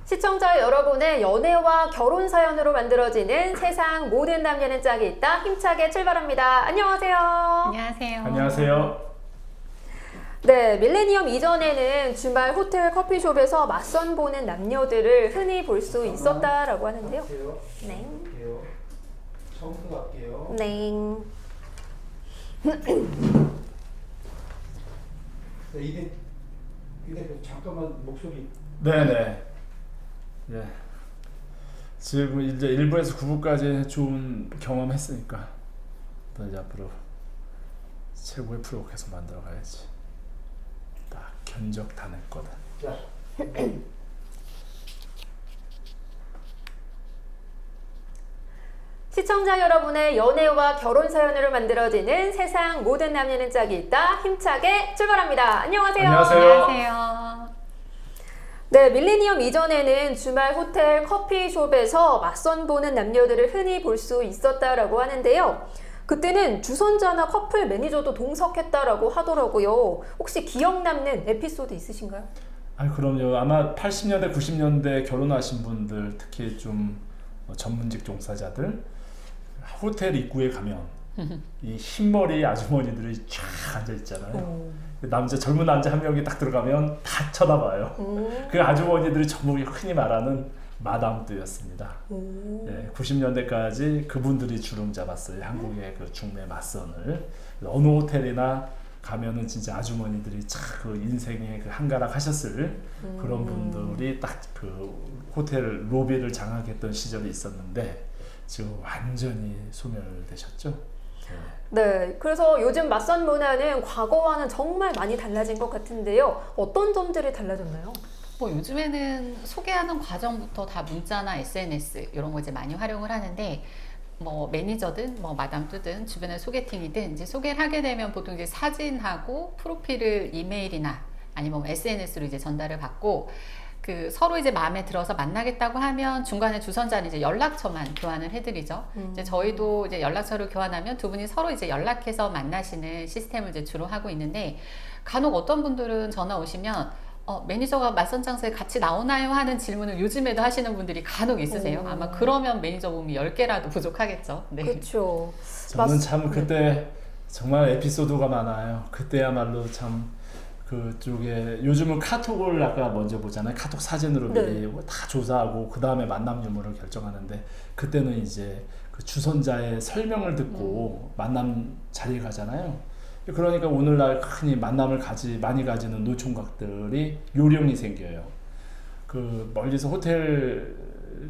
시청자 여러분의 연애와 결혼 사연으로 만들어지는 세상 모든 남녀는 짝이 있다. 힘차게 출발합니다. 안녕하세요. 안녕하세요. 안녕하세요. 네, 밀레니엄 이전에는 주말 호텔 커피숍에서 맞선 보는 남녀들을 흔히 볼 수 있었다라고 하는데요. 네. 처음부터 갈게요. 네. 네, 이 대표 잠깐만 목소리. 네네. 예. 지금 이제 1부에서 9부까지 좋은 경험했으니까 또 이제 앞으로 최고의 프로 계속 만들어 가야지. 딱 견적 다 낼 거다. 자. 시청자 여러분의 연애와 결혼 사연으로 만들어지는 세상 모든 남녀는 짝이 있다. 힘차게 출발합니다. 안녕하세요. 안녕하세요. 안녕하세요. 네, 밀레니엄 이전에는 주말 호텔 커피숍에서 맞선 보는 남녀들을 흔히 볼 수 있었다라고 하는데요. 그때는 주선자나 커플 매니저도 동석했다라고 하더라고요. 혹시 기억 남는 에피소드 있으신가요? 아, 그럼요. 아마 80년대, 90년대 결혼하신 분들, 특히 좀 전문직 종사자들 호텔 입구에 가면 이 흰머리 아주머니들이 쫙 앉아 있잖아요. 젊은 남자 한 명이 딱 들어가면 다 쳐다봐요. 그 아주머니들이 전부 흔히 말하는 마담들이었습니다. 예, 90년대까지 그분들이 주름 잡았어요. 한국의 그 중매 맞선을. 어느 호텔이나 가면은 진짜 아주머니들이 참 그 인생의 그 한가락 하셨을 그런 분들이 딱 그 호텔 로비를 장악했던 시절이 있었는데 지금 완전히 소멸되셨죠. 네, 그래서 요즘 맞선 문화는 과거와는 정말 많이 달라진 것 같은데요. 어떤 점들이 달라졌나요? 뭐 요즘에는 소개하는 과정부터 다 문자나 SNS 이런 거 이제 많이 활용을 하는데 뭐 매니저든 뭐 마담뜨든 주변의 소개팅이든 이제 소개를 하게 되면 보통 이제 사진하고 프로필을 이메일이나 아니면 SNS로 이제 전달을 받고 그 서로 이제 마음에 들어서 만나겠다고 하면 중간에 주선자는 이제 연락처만 교환을 해드리죠. 이제 저희도 이제 연락처를 교환하면 두 분이 서로 이제 연락해서 만나시는 시스템을 이제 주로 하고 있는데 간혹 어떤 분들은 전화 오시면 매니저가 맞선 장소에 같이 나오나요? 하는 질문을 요즘에도 하시는 분들이 간혹 있으세요. 아마 그러면 매니저 몸이 10개라도 부족하겠죠. 네. 그렇죠. 저는 참 그때 정말 에피소드가 많아요. 그때야말로 참 그쪽에 요즘은 카톡을 아까 먼저 보잖아요. 카톡 사진으로 미리 다 조사하고 그 다음에 만남 유무를 결정하는데 그때는 이제 그 주선자의 설명을 듣고 만남 자리에 가잖아요. 그러니까 오늘날 흔히 만남을 많이 가지는 노총각들이 요령이 생겨요. 그 멀리서 호텔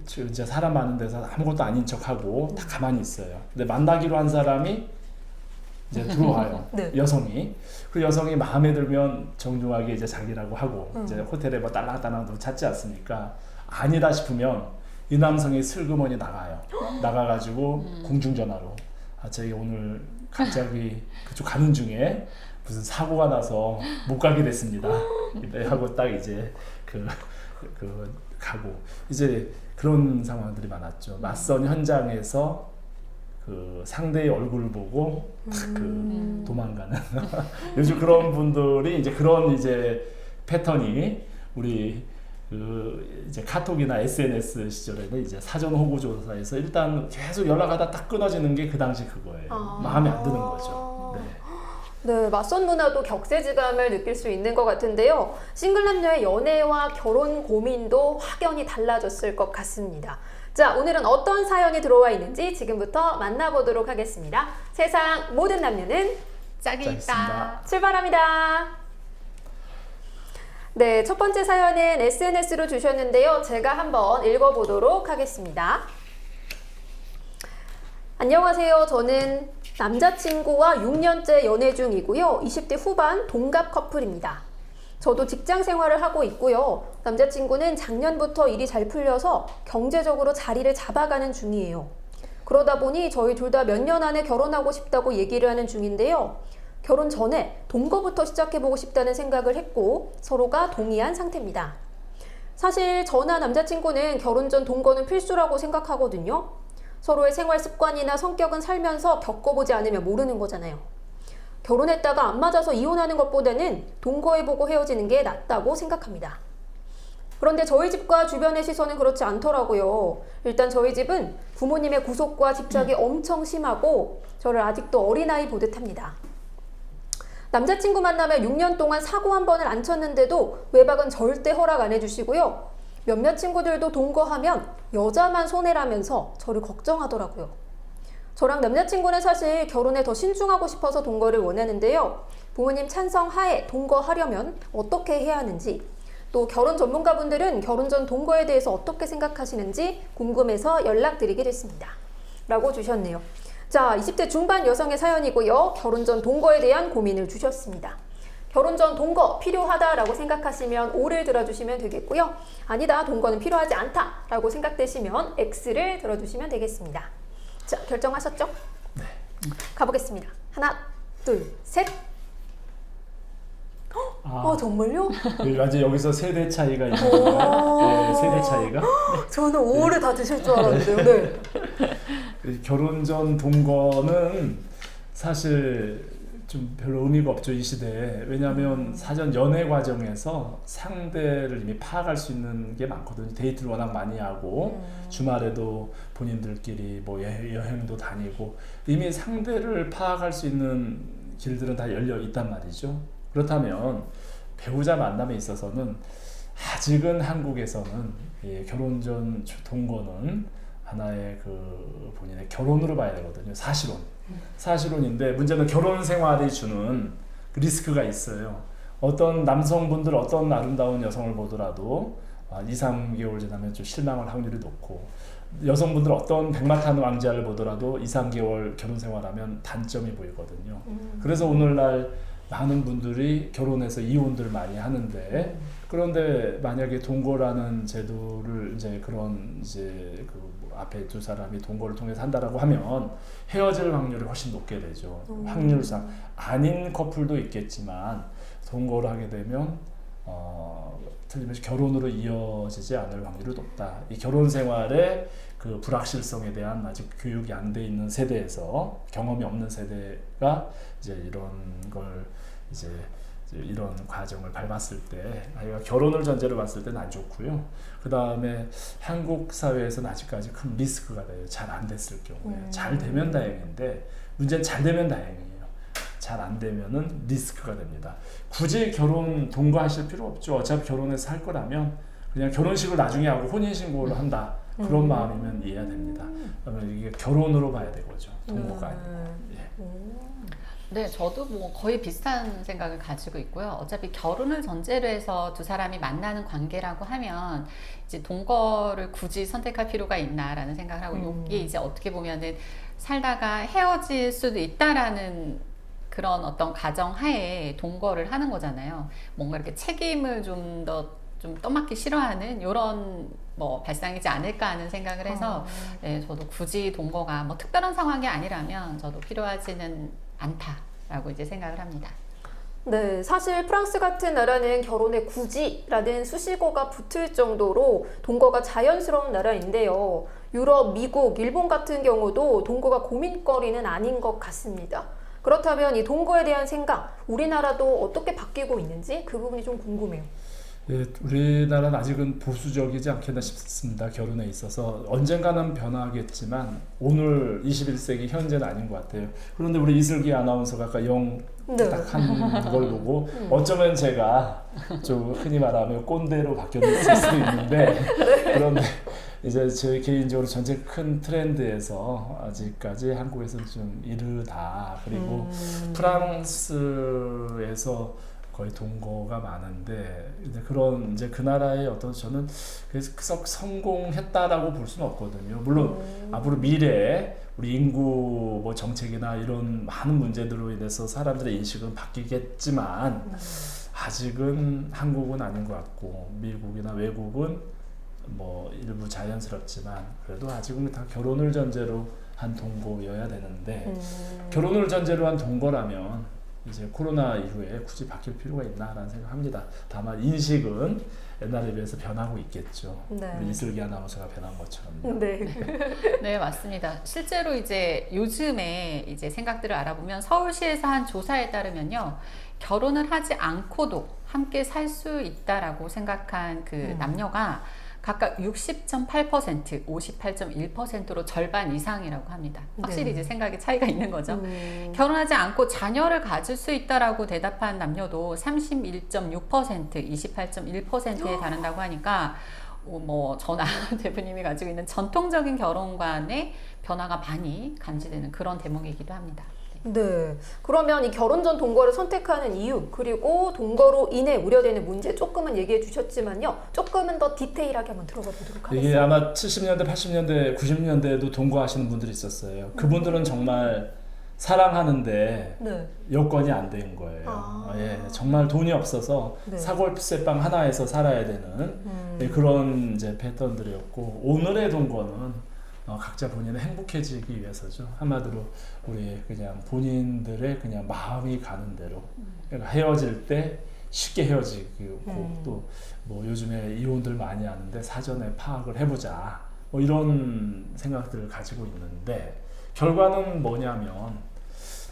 이제 사람 많은 데서 아무것도 아닌 척하고 다 가만히 있어요. 근데 만나기로 한 사람이 이제 들어와요. 네. 여성이. 그 여성이 마음에 들면 정중하게 이제 자기라고 하고 이제 호텔에 뭐 딸랑딸랑도 찾지 않습니까? 아니다 싶으면 이 남성이 슬그머니 나가요. 나가가지고 공중전화로 저희 오늘 갑자기 그쪽 가는 중에 무슨 사고가 나서 못 가게 됐습니다. 하고 딱 이제 그 가고 이제 그런 상황들이 많았죠. 맞선 현장에서 그 상대의 얼굴을 보고 딱 그 도망가는 요즘 그런 분들이 이제 그런 이제 패턴이 우리 그 이제 카톡이나 SNS 시절에는 이제 사전 호구 조사에서 일단 계속 연락하다 딱 끊어지는 게 그 당시 그거예요. 마음에 안 드는 거죠. 네. 네, 맞선 문화도 격세지감을 느낄 수 있는 것 같은데요. 싱글 남녀의 연애와 결혼 고민도 확연히 달라졌을 것 같습니다. 자, 오늘은 어떤 사연이 들어와 있는지 지금부터 만나보도록 하겠습니다. 세상 모든 남녀는 짝이 있다. 출발합니다. 네, 첫 번째 사연은 SNS로 주셨는데요. 제가 한번 읽어보도록 하겠습니다. 안녕하세요. 저는 남자친구와 6년째 연애 중이고요. 20대 후반 동갑 커플입니다. 저도 직장 생활을 하고 있고요. 남자친구는 작년부터 일이 잘 풀려서 경제적으로 자리를 잡아가는 중이에요. 그러다 보니 저희 둘 다 몇 년 안에 결혼하고 싶다고 얘기를 하는 중인데요. 결혼 전에 동거부터 시작해보고 싶다는 생각을 했고 서로가 동의한 상태입니다. 사실 저나 남자친구는 결혼 전 동거는 필수라고 생각하거든요. 서로의 생활 습관이나 성격은 살면서 겪어보지 않으면 모르는 거잖아요. 결혼했다가 안 맞아서 이혼하는 것보다는 동거해보고 헤어지는 게 낫다고 생각합니다. 그런데 저희 집과 주변의 시선은 그렇지 않더라고요. 일단 저희 집은 부모님의 구속과 집착이 엄청 심하고 저를 아직도 어린아이 보듯 합니다. 남자친구 만나며 6년 동안 사고 한 번을 안 쳤는데도 외박은 절대 허락 안 해주시고요. 몇몇 친구들도 동거하면 여자만 손해라면서 저를 걱정하더라고요. 저랑 남자친구는 사실 결혼에 더 신중하고 싶어서 동거를 원하는데요. 부모님 찬성 하에 동거하려면 어떻게 해야 하는지, 또 결혼 전문가분들은 결혼 전 동거에 대해서 어떻게 생각하시는지 궁금해서 연락드리게 됐습니다. 라고 주셨네요. 자, 20대 중반 여성의 사연이고요. 결혼 전 동거에 대한 고민을 주셨습니다. 결혼 전 동거 필요하다라고 생각하시면 O를 들어주시면 되겠고요. 아니다, 동거는 필요하지 않다라고 생각되시면 X를 들어주시면 되겠습니다. 자, 결정하셨죠? 네. 가보겠습니다. 하나, 둘, 셋. 정말요? 완전 여기서 세대 차이가 있는 건가요? 네, 세대 차이가. 저는 5를 다 드실 줄 알았는데요. 네. 결혼 전 동거는 사실 좀 별로 의미가 없죠, 이 시대에. 왜냐하면 사전 연애 과정에서 상대를 이미 파악할 수 있는 게 많거든요. 데이트를 워낙 많이 하고 주말에도 본인들끼리 뭐 여행도 다니고 이미 상대를 파악할 수 있는 길들은 다 열려 있단 말이죠. 그렇다면 배우자 만남에 있어서는 아직은 한국에서는 결혼 전 동거는 하나의 그 본인의 결혼으로 봐야 되거든요. 사실혼인데 문제는 결혼 생활이 주는 그 리스크가 있어요. 어떤 남성분들 어떤 아름다운 여성을 보더라도 2, 3개월 지나면 좀 실망할 확률이 높고, 여성분들 어떤 백마탄 왕자를 보더라도 2, 3개월 결혼 생활하면 단점이 보이거든요. 그래서 오늘날 많은 분들이 결혼해서 이혼들 많이 하는데, 그런데 만약에 동거라는 제도를 이제 그런 이제 그 앞에 두 사람이 동거를 통해서 한다라고 하면 헤어질 확률이 훨씬 높게 되죠. 확률상 아닌 커플도 있겠지만 동거를 하게 되면 틀림없이 결혼으로 이어지지 않을 확률이 높다. 이 결혼 생활의 그 불확실성에 대한 아직 교육이 안 돼 있는 세대에서, 경험이 없는 세대가 이제 이런 걸 이제 이런 과정을 밟았을 때, 아이가 결혼을 전제로 봤을 때는 안 좋고요. 그 다음에 한국 사회에서는 아직까지 큰 리스크가 돼요. 잘 안 됐을 경우에. 잘 되면 다행인데 문제는 잘 되면 다행이에요. 잘 안 되면은 리스크가 됩니다. 굳이 결혼 동거하실 필요 없죠. 어차피 결혼해서 할 거라면 그냥 결혼식을 나중에 하고 혼인신고를 한다. 그런 마음이면 이해가 됩니다. 그러면 이게 결혼으로 봐야 되거죠. 동거가 아니고. 네, 저도 뭐 거의 비슷한 생각을 가지고 있고요. 어차피 결혼을 전제로 해서 두 사람이 만나는 관계라고 하면 이제 동거를 굳이 선택할 필요가 있나라는 생각을 하고, 이게 이제 어떻게 보면은 살다가 헤어질 수도 있다라는 그런 어떤 가정 하에 동거를 하는 거잖아요. 뭔가 이렇게 책임을 좀 떠맡기 싫어하는 이런 뭐 발상이지 않을까 하는 생각을 해서 네, 저도 굳이 동거가 뭐 특별한 상황이 아니라면 저도 필요하지는 않다라고 이제 생각을 합니다. 네, 사실 프랑스 같은 나라는 결혼에 굳이라는 수식어가 붙을 정도로 동거가 자연스러운 나라인데요. 유럽, 미국, 일본 같은 경우도 동거가 고민거리는 아닌 것 같습니다. 그렇다면 이 동거에 대한 생각, 우리나라도 어떻게 바뀌고 있는지 그 부분이 좀 궁금해요. 네, 우리나라는 아직은 보수적이지 않겠나 싶습니다. 결혼에 있어서 언젠가는 변하겠지만 오늘 21세기 현재는 아닌 것 같아요. 그런데 우리 이슬기 아나운서가 아까 딱 한 걸 보고 어쩌면 제가 좀 흔히 말하면 꼰대로 바뀌었을 수도 있는데, 그런데 이제 제 개인적으로 전체 큰 트렌드에서 아직까지 한국에서는 좀 이르다. 그리고 프랑스에서 거의 동거가 많은데, 그런 이제 그 나라의 어떤, 저는 그래서 썩 성공했다라고 볼 수는 없거든요. 물론 앞으로 미래에 우리 인구 뭐 정책이나 이런 많은 문제들로 인해서 사람들의 인식은 바뀌겠지만 아직은 한국은 아닌 것 같고, 미국이나 외국은 뭐 일부 자연스럽지만 그래도 아직은 다 결혼을 전제로 한 동거여야 되는데, 결혼을 전제로 한 동거라면 이제 코로나 이후에 굳이 바뀔 필요가 있나라는 생각합니다. 다만 인식은 옛날에 비해서 변하고 있겠죠. 네. 우리 이슬기 아나운서가 변한 것처럼. 네. 네, 맞습니다. 실제로 이제 요즘에 이제 생각들을 알아보면 서울시에서 한 조사에 따르면요, 결혼을 하지 않고도 함께 살 수 있다라고 생각한 그 남녀가 각각 60.8%, 58.1%로 절반 이상이라고 합니다. 확실히 네. 이제 생각의 차이가 있는 거죠. 결혼하지 않고 자녀를 가질 수 있다라고 대답한 남녀도 31.6%, 28.1%에 달한다고 하니까 뭐 저나 대표님이 가지고 있는 전통적인 결혼관의 변화가 많이 감지되는 그런 대목이기도 합니다. 네. 그러면 이 결혼 전 동거를 선택하는 이유, 그리고 동거로 인해 우려되는 문제 조금은 얘기해 주셨지만요. 조금은 더 디테일하게 한번 들어가 보도록 하겠습니다. 이게 아마 70년대, 80년대, 90년대에도 동거하시는 분들이 있었어요. 그분들은 정말 사랑하는데 네. 여건이 안 된 거예요. 예, 정말 돈이 없어서 네. 사골세방 하나에서 살아야 되는 예, 그런 이제 패턴들이었고, 오늘의 동거는 각자 본인은 행복해지기 위해서죠. 한마디로 우리 그냥 본인들의 그냥 마음이 가는 대로, 그러니까 헤어질 때 쉽게 헤어지고 또 뭐 요즘에 이혼들 많이 하는데 사전에 파악을 해보자, 뭐 이런 생각들을 가지고 있는데, 결과는 뭐냐면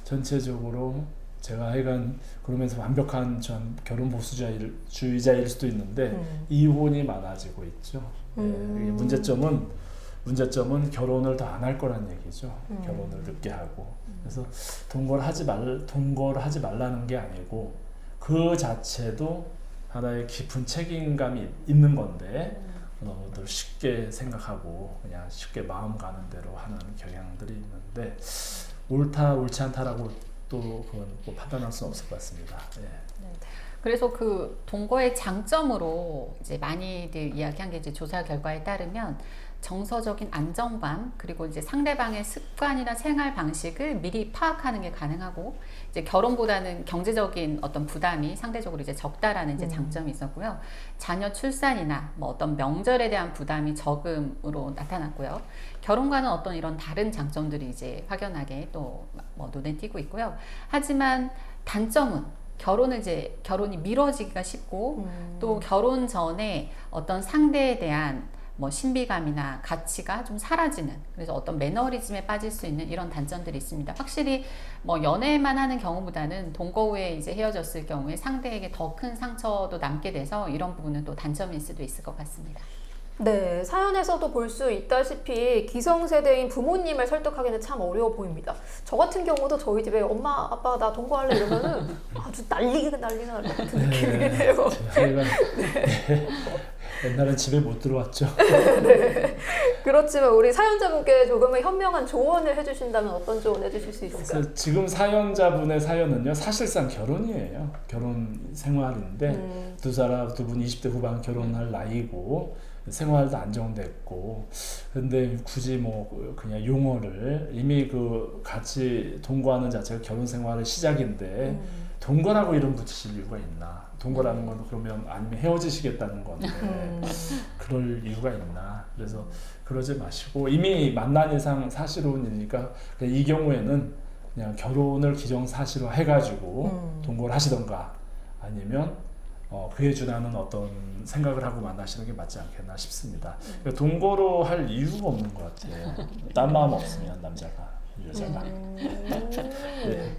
전체적으로 제가 하여간 그러면서 완벽한 전 결혼 보수주의자일 수도 있는데 이혼이 많아지고 있죠. 예, 이게 문제점은 결혼을 더 안 할 거란 얘기죠. 결혼을 늦게 하고. 그래서 동거를 하지 말라는 게 아니고, 그 자체도 하나의 깊은 책임감이 있는 건데 너무들 쉽게 생각하고 그냥 쉽게 마음 가는 대로 하는 경향들이 있는데, 옳다 옳지 않다라고 또 그건 뭐 판단할 수는 없을 것 같습니다. 예. 그래서 그 동거의 장점으로 이제 많이들 이야기한 게, 이제 조사 결과에 따르면 정서적인 안정감, 그리고 이제 상대방의 습관이나 생활 방식을 미리 파악하는 게 가능하고, 이제 결혼보다는 경제적인 어떤 부담이 상대적으로 이제 적다라는 이제 장점이 있었고요. 자녀 출산이나 뭐 어떤 명절에 대한 부담이 적음으로 나타났고요. 결혼과는 어떤 이런 다른 장점들이 이제 확연하게 또 뭐 눈에 띄고 있고요. 하지만 단점은 결혼이 미뤄지기가 쉽고, 또 결혼 전에 어떤 상대에 대한 뭐 신비감이나 가치가 좀 사라지는, 그래서 어떤 매너리즘에 빠질 수 있는 이런 단점들이 있습니다. 확실히 뭐 연애만 하는 경우보다는 동거 후에 이제 헤어졌을 경우에 상대에게 더 큰 상처도 남게 돼서 이런 부분은 또 단점일 수도 있을 것 같습니다. 네, 사연에서도 볼 수 있다시피 기성세대인 부모님을 설득하기는 참 어려워 보입니다. 저 같은 경우도 저희 집에 엄마, 아빠 나 동거할래 이러면은 아주 난리가 날 것 같은 느낌이네요. 저희가 옛날엔 집에 못 들어왔죠. 네. 그렇지만 우리 사연자분께 조금은 현명한 조언을 해주신다면 어떤 조언 해주실 수 있을까요? 그래서 지금 사연자분의 사연은요, 사실상 결혼이에요. 결혼 생활인데 두 분 20대 후반 결혼할 나이고 생활도 안정됐고, 근데 굳이 뭐 그냥 용어를 이미 그 같이 동거하는 자체가 결혼 생활의 시작인데 동거라고 이름 붙이실 이유가 있나? 동거라는 건 그러면 아니면 헤어지시겠다는 건데 그럴 이유가 있나? 그래서 그러지 마시고, 이미 만난 이상 사실혼이니까 이 경우에는 그냥 결혼을 기정사실화 해가지고 동거를 하시던가, 아니면 그에 준하는 어떤 생각을 하고 만나시는 게 맞지 않겠나 싶습니다. 그러니까 동거로 할 이유가 없는 것 같아요. 딴 마음 없으면 남자가, 여자가. 네.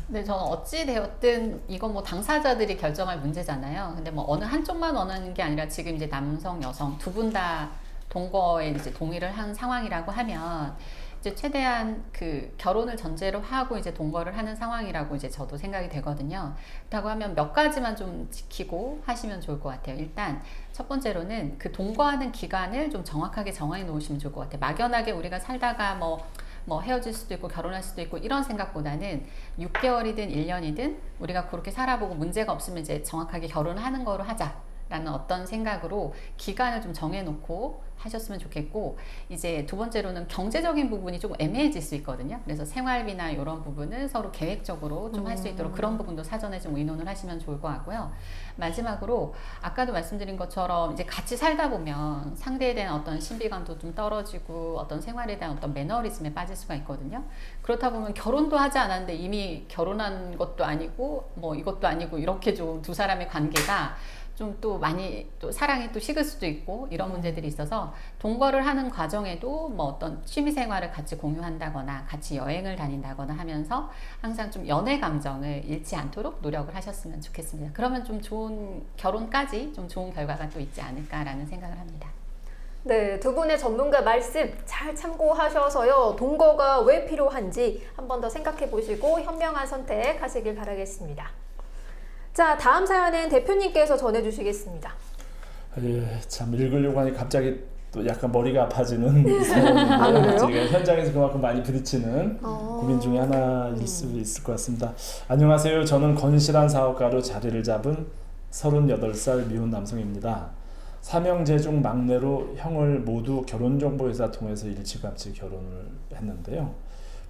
근데 저는 어찌 되었든 이건 뭐 당사자들이 결정할 문제잖아요. 근데 뭐 어느 한쪽만 원하는 게 아니라 지금 이제 남성, 여성 두 분 다 동거에 이제 동의를 한 상황이라고 하면, 이제 최대한 그 결혼을 전제로 하고 이제 동거를 하는 상황이라고 이제 저도 생각이 되거든요. 그렇다고 하면 몇 가지만 좀 지키고 하시면 좋을 것 같아요. 일단 첫 번째로는 그 동거하는 기간을 좀 정확하게 정해 놓으시면 좋을 것 같아요. 막연하게 우리가 살다가 뭐 헤어질 수도 있고 결혼할 수도 있고 이런 생각보다는 6개월이든 1년이든 우리가 그렇게 살아보고 문제가 없으면 이제 정확하게 결혼하는 거로 하자라는 어떤 생각으로 기간을 좀 정해놓고 하셨으면 좋겠고, 이제 두 번째로는 경제적인 부분이 조금 애매해질 수 있거든요. 그래서 생활비나 이런 부분은 서로 계획적으로 좀 할 수 있도록 그런 부분도 사전에 좀 의논을 하시면 좋을 것 같고요. 마지막으로 아까도 말씀드린 것처럼 이제 같이 살다 보면 상대에 대한 어떤 신비감도 좀 떨어지고 어떤 생활에 대한 어떤 매너리즘에 빠질 수가 있거든요. 그렇다 보면 결혼도 하지 않았는데 이미 결혼한 것도 아니고 뭐 이것도 아니고 이렇게 좀 두 사람의 관계가 좀 또 많이 또 사랑이 또 식을 수도 있고 이런 문제들이 있어서 동거를 하는 과정에도 뭐 어떤 취미 생활을 같이 공유한다거나 같이 여행을 다닌다거나 하면서 항상 좀 연애 감정을 잃지 않도록 노력을 하셨으면 좋겠습니다. 그러면 좀 좋은 결혼까지 좀 좋은 결과가 또 있지 않을까라는 생각을 합니다. 네, 두 분의 전문가 말씀 잘 참고하셔서요. 동거가 왜 필요한지 한 번 더 생각해 보시고 현명한 선택하시길 바라겠습니다. 자, 다음 사연은 대표님께서 전해주시겠습니다. 예, 참 읽으려고 하니 갑자기 또 약간 머리가 아파지는 사연인데요. 제가 현장에서 그만큼 많이 부딪히는 고민 중에 하나일 수 있을 것 같습니다. 안녕하세요. 저는 건실한 사업가로 자리를 잡은 38살 미혼 남성입니다. 삼형제 중 막내로 형을 모두 결혼정보회사 통해서 일찌감치 결혼을 했는데요.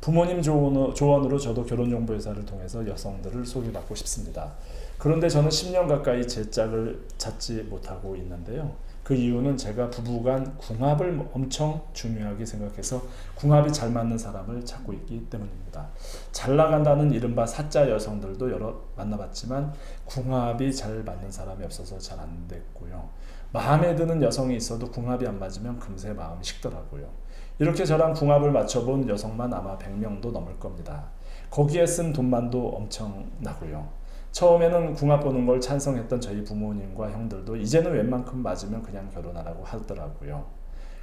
부모님 조언으로 저도 결혼정보회사를 통해서 여성들을 소개받고 싶습니다. 그런데 저는 10년 가까이 제 짝을 찾지 못하고 있는데요. 그 이유는 제가 부부간 궁합을 엄청 중요하게 생각해서 궁합이 잘 맞는 사람을 찾고 있기 때문입니다. 잘 나간다는 이른바 사짜 여성들도 여러 만나봤지만 궁합이 잘 맞는 사람이 없어서 잘 안 됐고요. 마음에 드는 여성이 있어도 궁합이 안 맞으면 금세 마음이 식더라고요. 이렇게 저랑 궁합을 맞춰본 여성만 아마 100명도 넘을 겁니다. 거기에 쓴 돈만도 엄청나고요. 처음에는 궁합 보는 걸 찬성했던 저희 부모님과 형들도 이제는 웬만큼 맞으면 그냥 결혼하라고 하더라고요.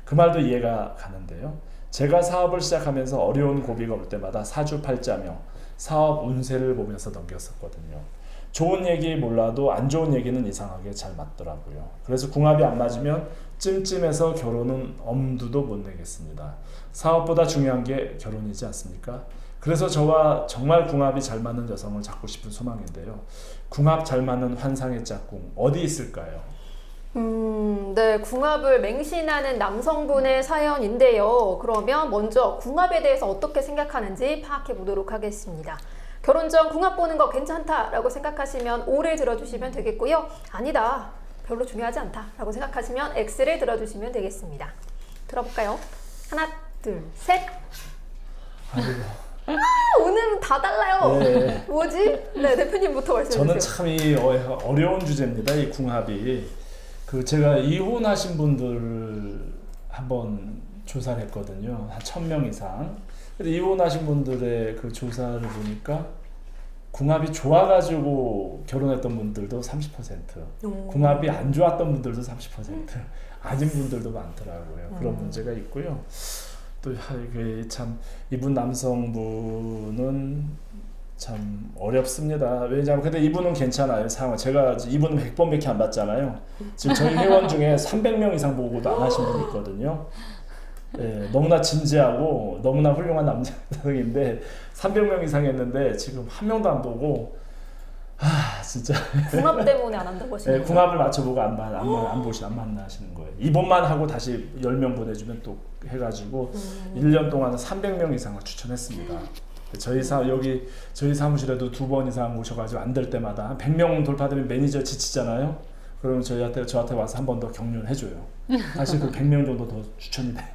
그 말도 이해가 가는데요. 제가 사업을 시작하면서 어려운 고비가 올 때마다 사주팔자며 사업 운세를 보면서 넘겼었거든요. 좋은 얘기 몰라도 안 좋은 얘기는 이상하게 잘 맞더라고요. 그래서 궁합이 안 맞으면 찜찜해서 결혼은 엄두도 못 내겠습니다. 사업보다 중요한 게 결혼이지 않습니까? 그래서 저와 정말 궁합이 잘 맞는 여성을 찾고 싶은 소망인데요. 궁합 잘 맞는 환상의 짝꿍 어디 있을까요? 네, 궁합을 맹신하는 남성분의 사연인데요. 그러면 먼저 궁합에 대해서 어떻게 생각하는지 파악해 보도록 하겠습니다. 결혼 전 궁합 보는 거 괜찮다라고 생각하시면 O를 들어주시면 되겠고요. 아니다, 별로 중요하지 않다라고 생각하시면 X를 들어주시면 되겠습니다. 들어볼까요? 하나, 둘, 셋. 오늘은 다 달라요. 네. 뭐지? 네, 대표님부터 말씀해 저는 주세요. 참 이 어려운 주제입니다. 이 궁합이. 제가 이혼하신 분들 한번 조사를 했거든요. 한 1000명 이상. 근데 이혼하신 분들의 그 조사를 보니까 궁합이 좋아가지고 결혼했던 분들도 30%, 궁합이 안 좋았던 분들도 30%, 아닌 분들도 많더라고요. 그런 문제가 있고요. 또 참 이분 남성분은 참 어렵습니다. 왜냐하면 근데 이분은 괜찮아요. 상황 제가 이분은 100번밖에 안 봤잖아요. 지금 저희 회원 중에 300명 이상 보고도 안 하신 분이 있거든요. 예, 너무나 진지하고 너무나 훌륭한 남자인데 300명 이상 했는데 지금 한 명도 안 보고 진짜 궁합 때문에 안 한다고 하시는 예, 거예요? 궁합을 맞춰보고 안 만나시는 거예요. 이번만 하고 다시 10명 보내주면 또 해가지고 1년 동안 300명 이상을 추천했습니다. 저희 사무실에도 2번 이상 오셔가지고 안 될 때마다 한 100명 돌파되면 매니저 지치잖아요. 그러면 저한테 와서 한 번 더 격려를 해줘요. 다시 그 100명 정도 더 추천이 돼요.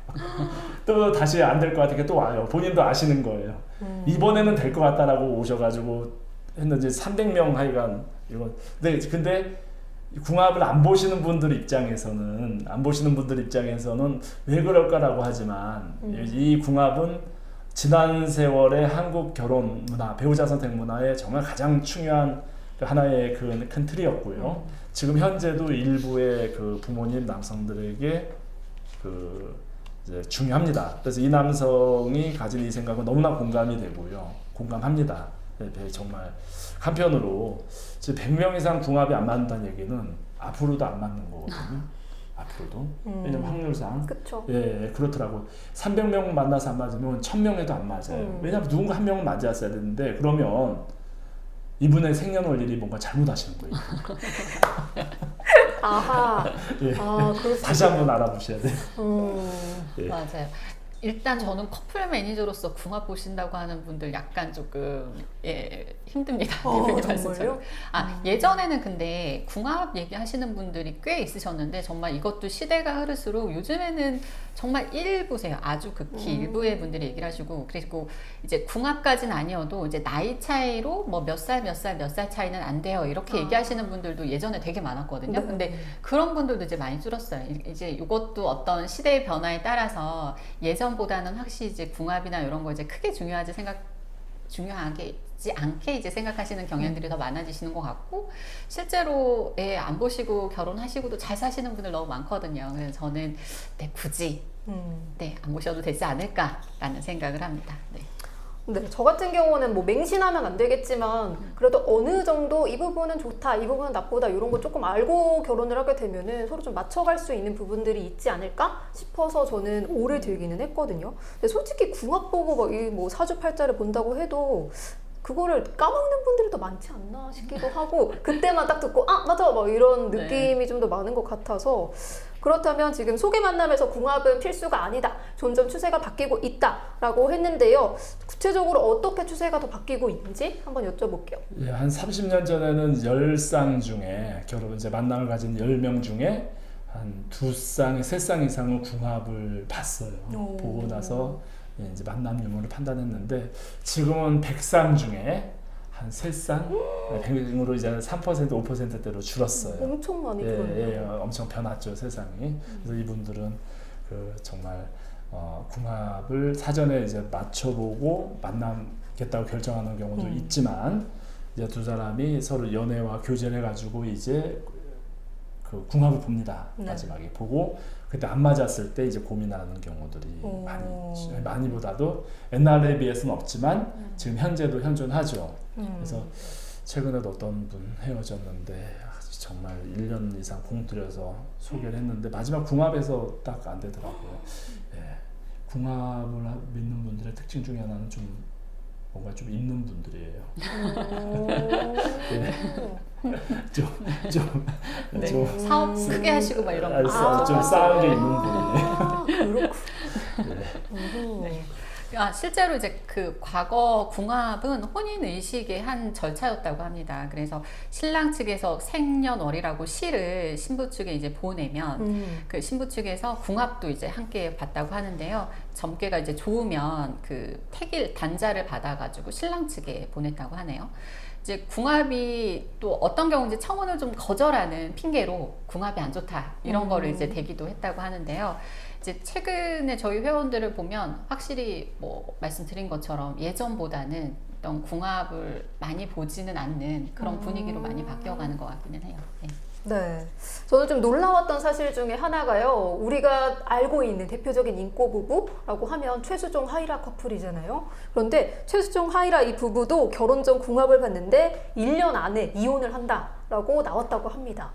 또 다시 안 될 것 같으니까 또 와요. 본인도 아시는 거예요. 이번에는 될 것 같다라고 오셔가지고 했는지 300명 하여간 이거. 근데 궁합을 안 보시는 분들 입장에서는 왜 그럴까라고 하지만 이 궁합은 지난 세월의 한국 결혼 문화, 배우자 선택 문화의 정말 가장 중요한 하나의 큰 틀이었고요. 지금 현재도 일부의 그 부모님 남성들에게 이제 중요합니다. 그래서 이 남성이 가진 이 생각은 너무나 공감이 되고요. 공감합니다. 네, 정말 한편으로 100명 이상 궁합이 안 맞는다는 얘기는 앞으로도 안 맞는 거거든요. 앞으로도. 왜냐면 확률상. 그쵸. 예, 그렇더라고. 300명 만나서 안 맞으면 1000명에도 안 맞아요. 왜냐면 누군가 한 명은 맞았어야 되는데 그러면 이분의 생년월일이 뭔가 잘못하시는 거예요. 아하. 예. 그럴 수 다시 한번 알아보셔야 돼요. 맞아요. 일단 저는 커플 매니저로서 궁합 보신다고 하는 분들 약간 조금 힘듭니다. 대표님 말씀처럼. 예전에는 근데 궁합 얘기하시는 분들이 꽤 있으셨는데 정말 이것도 시대가 흐를수록 요즘에는 정말 일부세요. 아주 극히 일부의 분들이 얘기를 하시고, 그리고 이제 궁합까지는 아니어도 이제 나이 차이로 뭐 몇 살 차이는 안 돼요. 이렇게 얘기하시는 분들도 예전에 되게 많았거든요. 네. 근데 그런 분들도 이제 많이 줄었어요. 이제 이것도 어떤 시대의 변화에 따라서 예전보다는 확실히 이제 궁합이나 이런 거 이제 크게 중요하지 않게 이제 생각하시는 경향들이 더 많아지시는 것 같고, 실제로 안 보시고 결혼하시고도 잘 사시는 분들 너무 많거든요. 그래서 저는 굳이 안 보셔도 되지 않을까라는 생각을 합니다. 네. 네, 저 같은 경우는 뭐 맹신하면 안 되겠지만 그래도 어느 정도 이 부분은 좋다, 이 부분은 나쁘다 이런 거 조금 알고 결혼을 하게 되면은 서로 좀 맞춰갈 수 있는 부분들이 있지 않을까 싶어서 저는 오래 들기는 했거든요. 근데 솔직히 궁합 보고 막 이 뭐 사주팔자를 본다고 해도 그거를 까먹는 분들이 더 많지 않나 싶기도 하고, 그때만 딱 듣고 아 맞아 막 이런 느낌이 좀 더 많은 것 같아서, 그렇다면 지금 소개 만남에서 궁합은 필수가 아니다, 점점 추세가 바뀌고 있다라고 했는데요. 구체적으로 어떻게 추세가 더 바뀌고 있는지 한번 여쭤볼게요. 예, 한 30년 전에는 10쌍 중에 결혼 이제 만남을 가진 10명 중에 한 2쌍, 3쌍 이상은 궁합을 봤어요. 보고 나서 이제 만남 유무를 판단했는데, 지금은 100쌍 중에 한 3쌍, 100으로 이제 3%, 5%대로 줄었어요. 엄청 많이 줄었네요. 엄청 변했죠, 세상이. 그래서 이분들은 그 정말 궁합을 사전에 이제 맞춰보고 만나겠다고 결정하는 경우도 있지만, 이제 두 사람이 서로 연애와 교제를 해가지고 이제 그 궁합을 봅니다. 마지막에 보고 그때 안 맞았을 때 이제 고민하는 경우들이 많이 있죠. 많이보다도 옛날에 비해서는 없지만 지금 현재도 현존하죠. 그래서 최근에도 어떤 분 헤어졌는데 정말 1년 이상 공 들여서 소개를 했는데 마지막 궁합에서 딱 안 되더라고요. 궁합을 믿는 분들의 특징 중에 하나는 좀 뭔가 좀 있는 분들이에요. 좀 사업 크게 하시고 막 이런 거. 좀 싸운 게 있는 분이에요. 그렇군요. 실제로 이제 그 과거 궁합은 혼인 의식의 한 절차였다고 합니다. 그래서 신랑 측에서 생년월이라고 시를 신부 측에 이제 보내면 그 신부 측에서 궁합도 이제 함께 봤다고 하는데요. 점괘가 이제 좋으면 그 택일 단자를 받아가지고 신랑 측에 보냈다고 하네요. 이제 궁합이 또 어떤 경우 이제 청혼을 좀 거절하는 핑계로 궁합이 안 좋다 이런 거를 이제 대기도 했다고 하는데요. 이제 최근에 저희 회원들을 보면 확실히 뭐 말씀드린 것처럼 예전보다는 어떤 궁합을 많이 보지는 않는 그런 분위기로 많이 바뀌어가는 것 같기는 해요. 네, 저는 좀 놀라웠던 사실 중에 하나가요. 우리가 알고 있는 대표적인 인꼬 부부라고 하면 최수종 하이라 커플이잖아요. 그런데 최수종 하이라 이 부부도 결혼 전 궁합을 봤는데 1년 안에 이혼을 한다라고 나왔다고 합니다.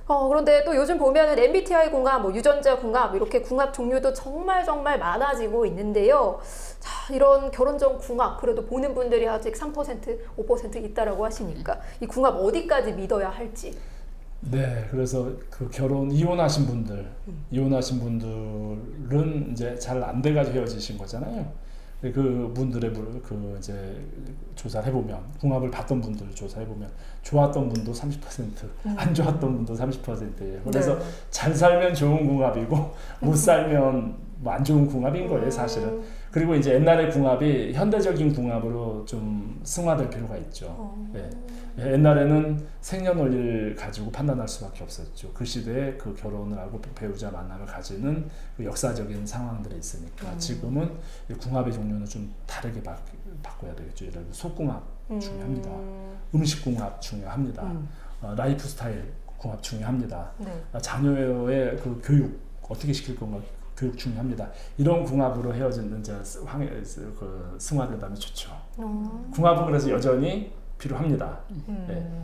그런데 또 요즘 보면은 MBTI 궁합, 뭐 유전자 궁합 이렇게 궁합 종류도 정말 많아지고 있는데요. 자, 이런 결혼 전 궁합 그래도 보는 분들이 아직 3%, 5% 있다라고 하시니까 이 궁합 어디까지 믿어야 할지. 네, 그래서 그 이혼하신 분들은 이제 잘 안 돼가지고 헤어지신 거잖아요. 그 분들의 그 이제 조사를 해보면, 궁합을 봤던 분들을 조사해보면 좋았던 분도 30%, 안 좋았던 분도 30%예요. 그래서 잘 살면 좋은 궁합이고 못 살면 뭐 안 좋은 궁합인 거예요, 사실은. 그리고 이제 옛날의 궁합이 현대적인 궁합으로 좀 승화될 필요가 있죠. 옛날에는 생년월일 가지고 판단할 수밖에 없었죠. 그 시대에 그 결혼을 하고 배우자 만남을 가지는 그 역사적인 상황들이 있으니까 지금은 궁합의 종류는 좀 다르게 바꿔야 되겠죠. 예를 들어 속궁합 중요합니다. 음식궁합 중요합니다. 라이프 스타일 궁합 중요합니다. 자녀의 그 교육 어떻게 시킬 건가 교육 중요합니다. 이런 궁합으로 헤어지는 이제 승화된다면 좋죠. 궁합은 그래서 여전히 필요합니다.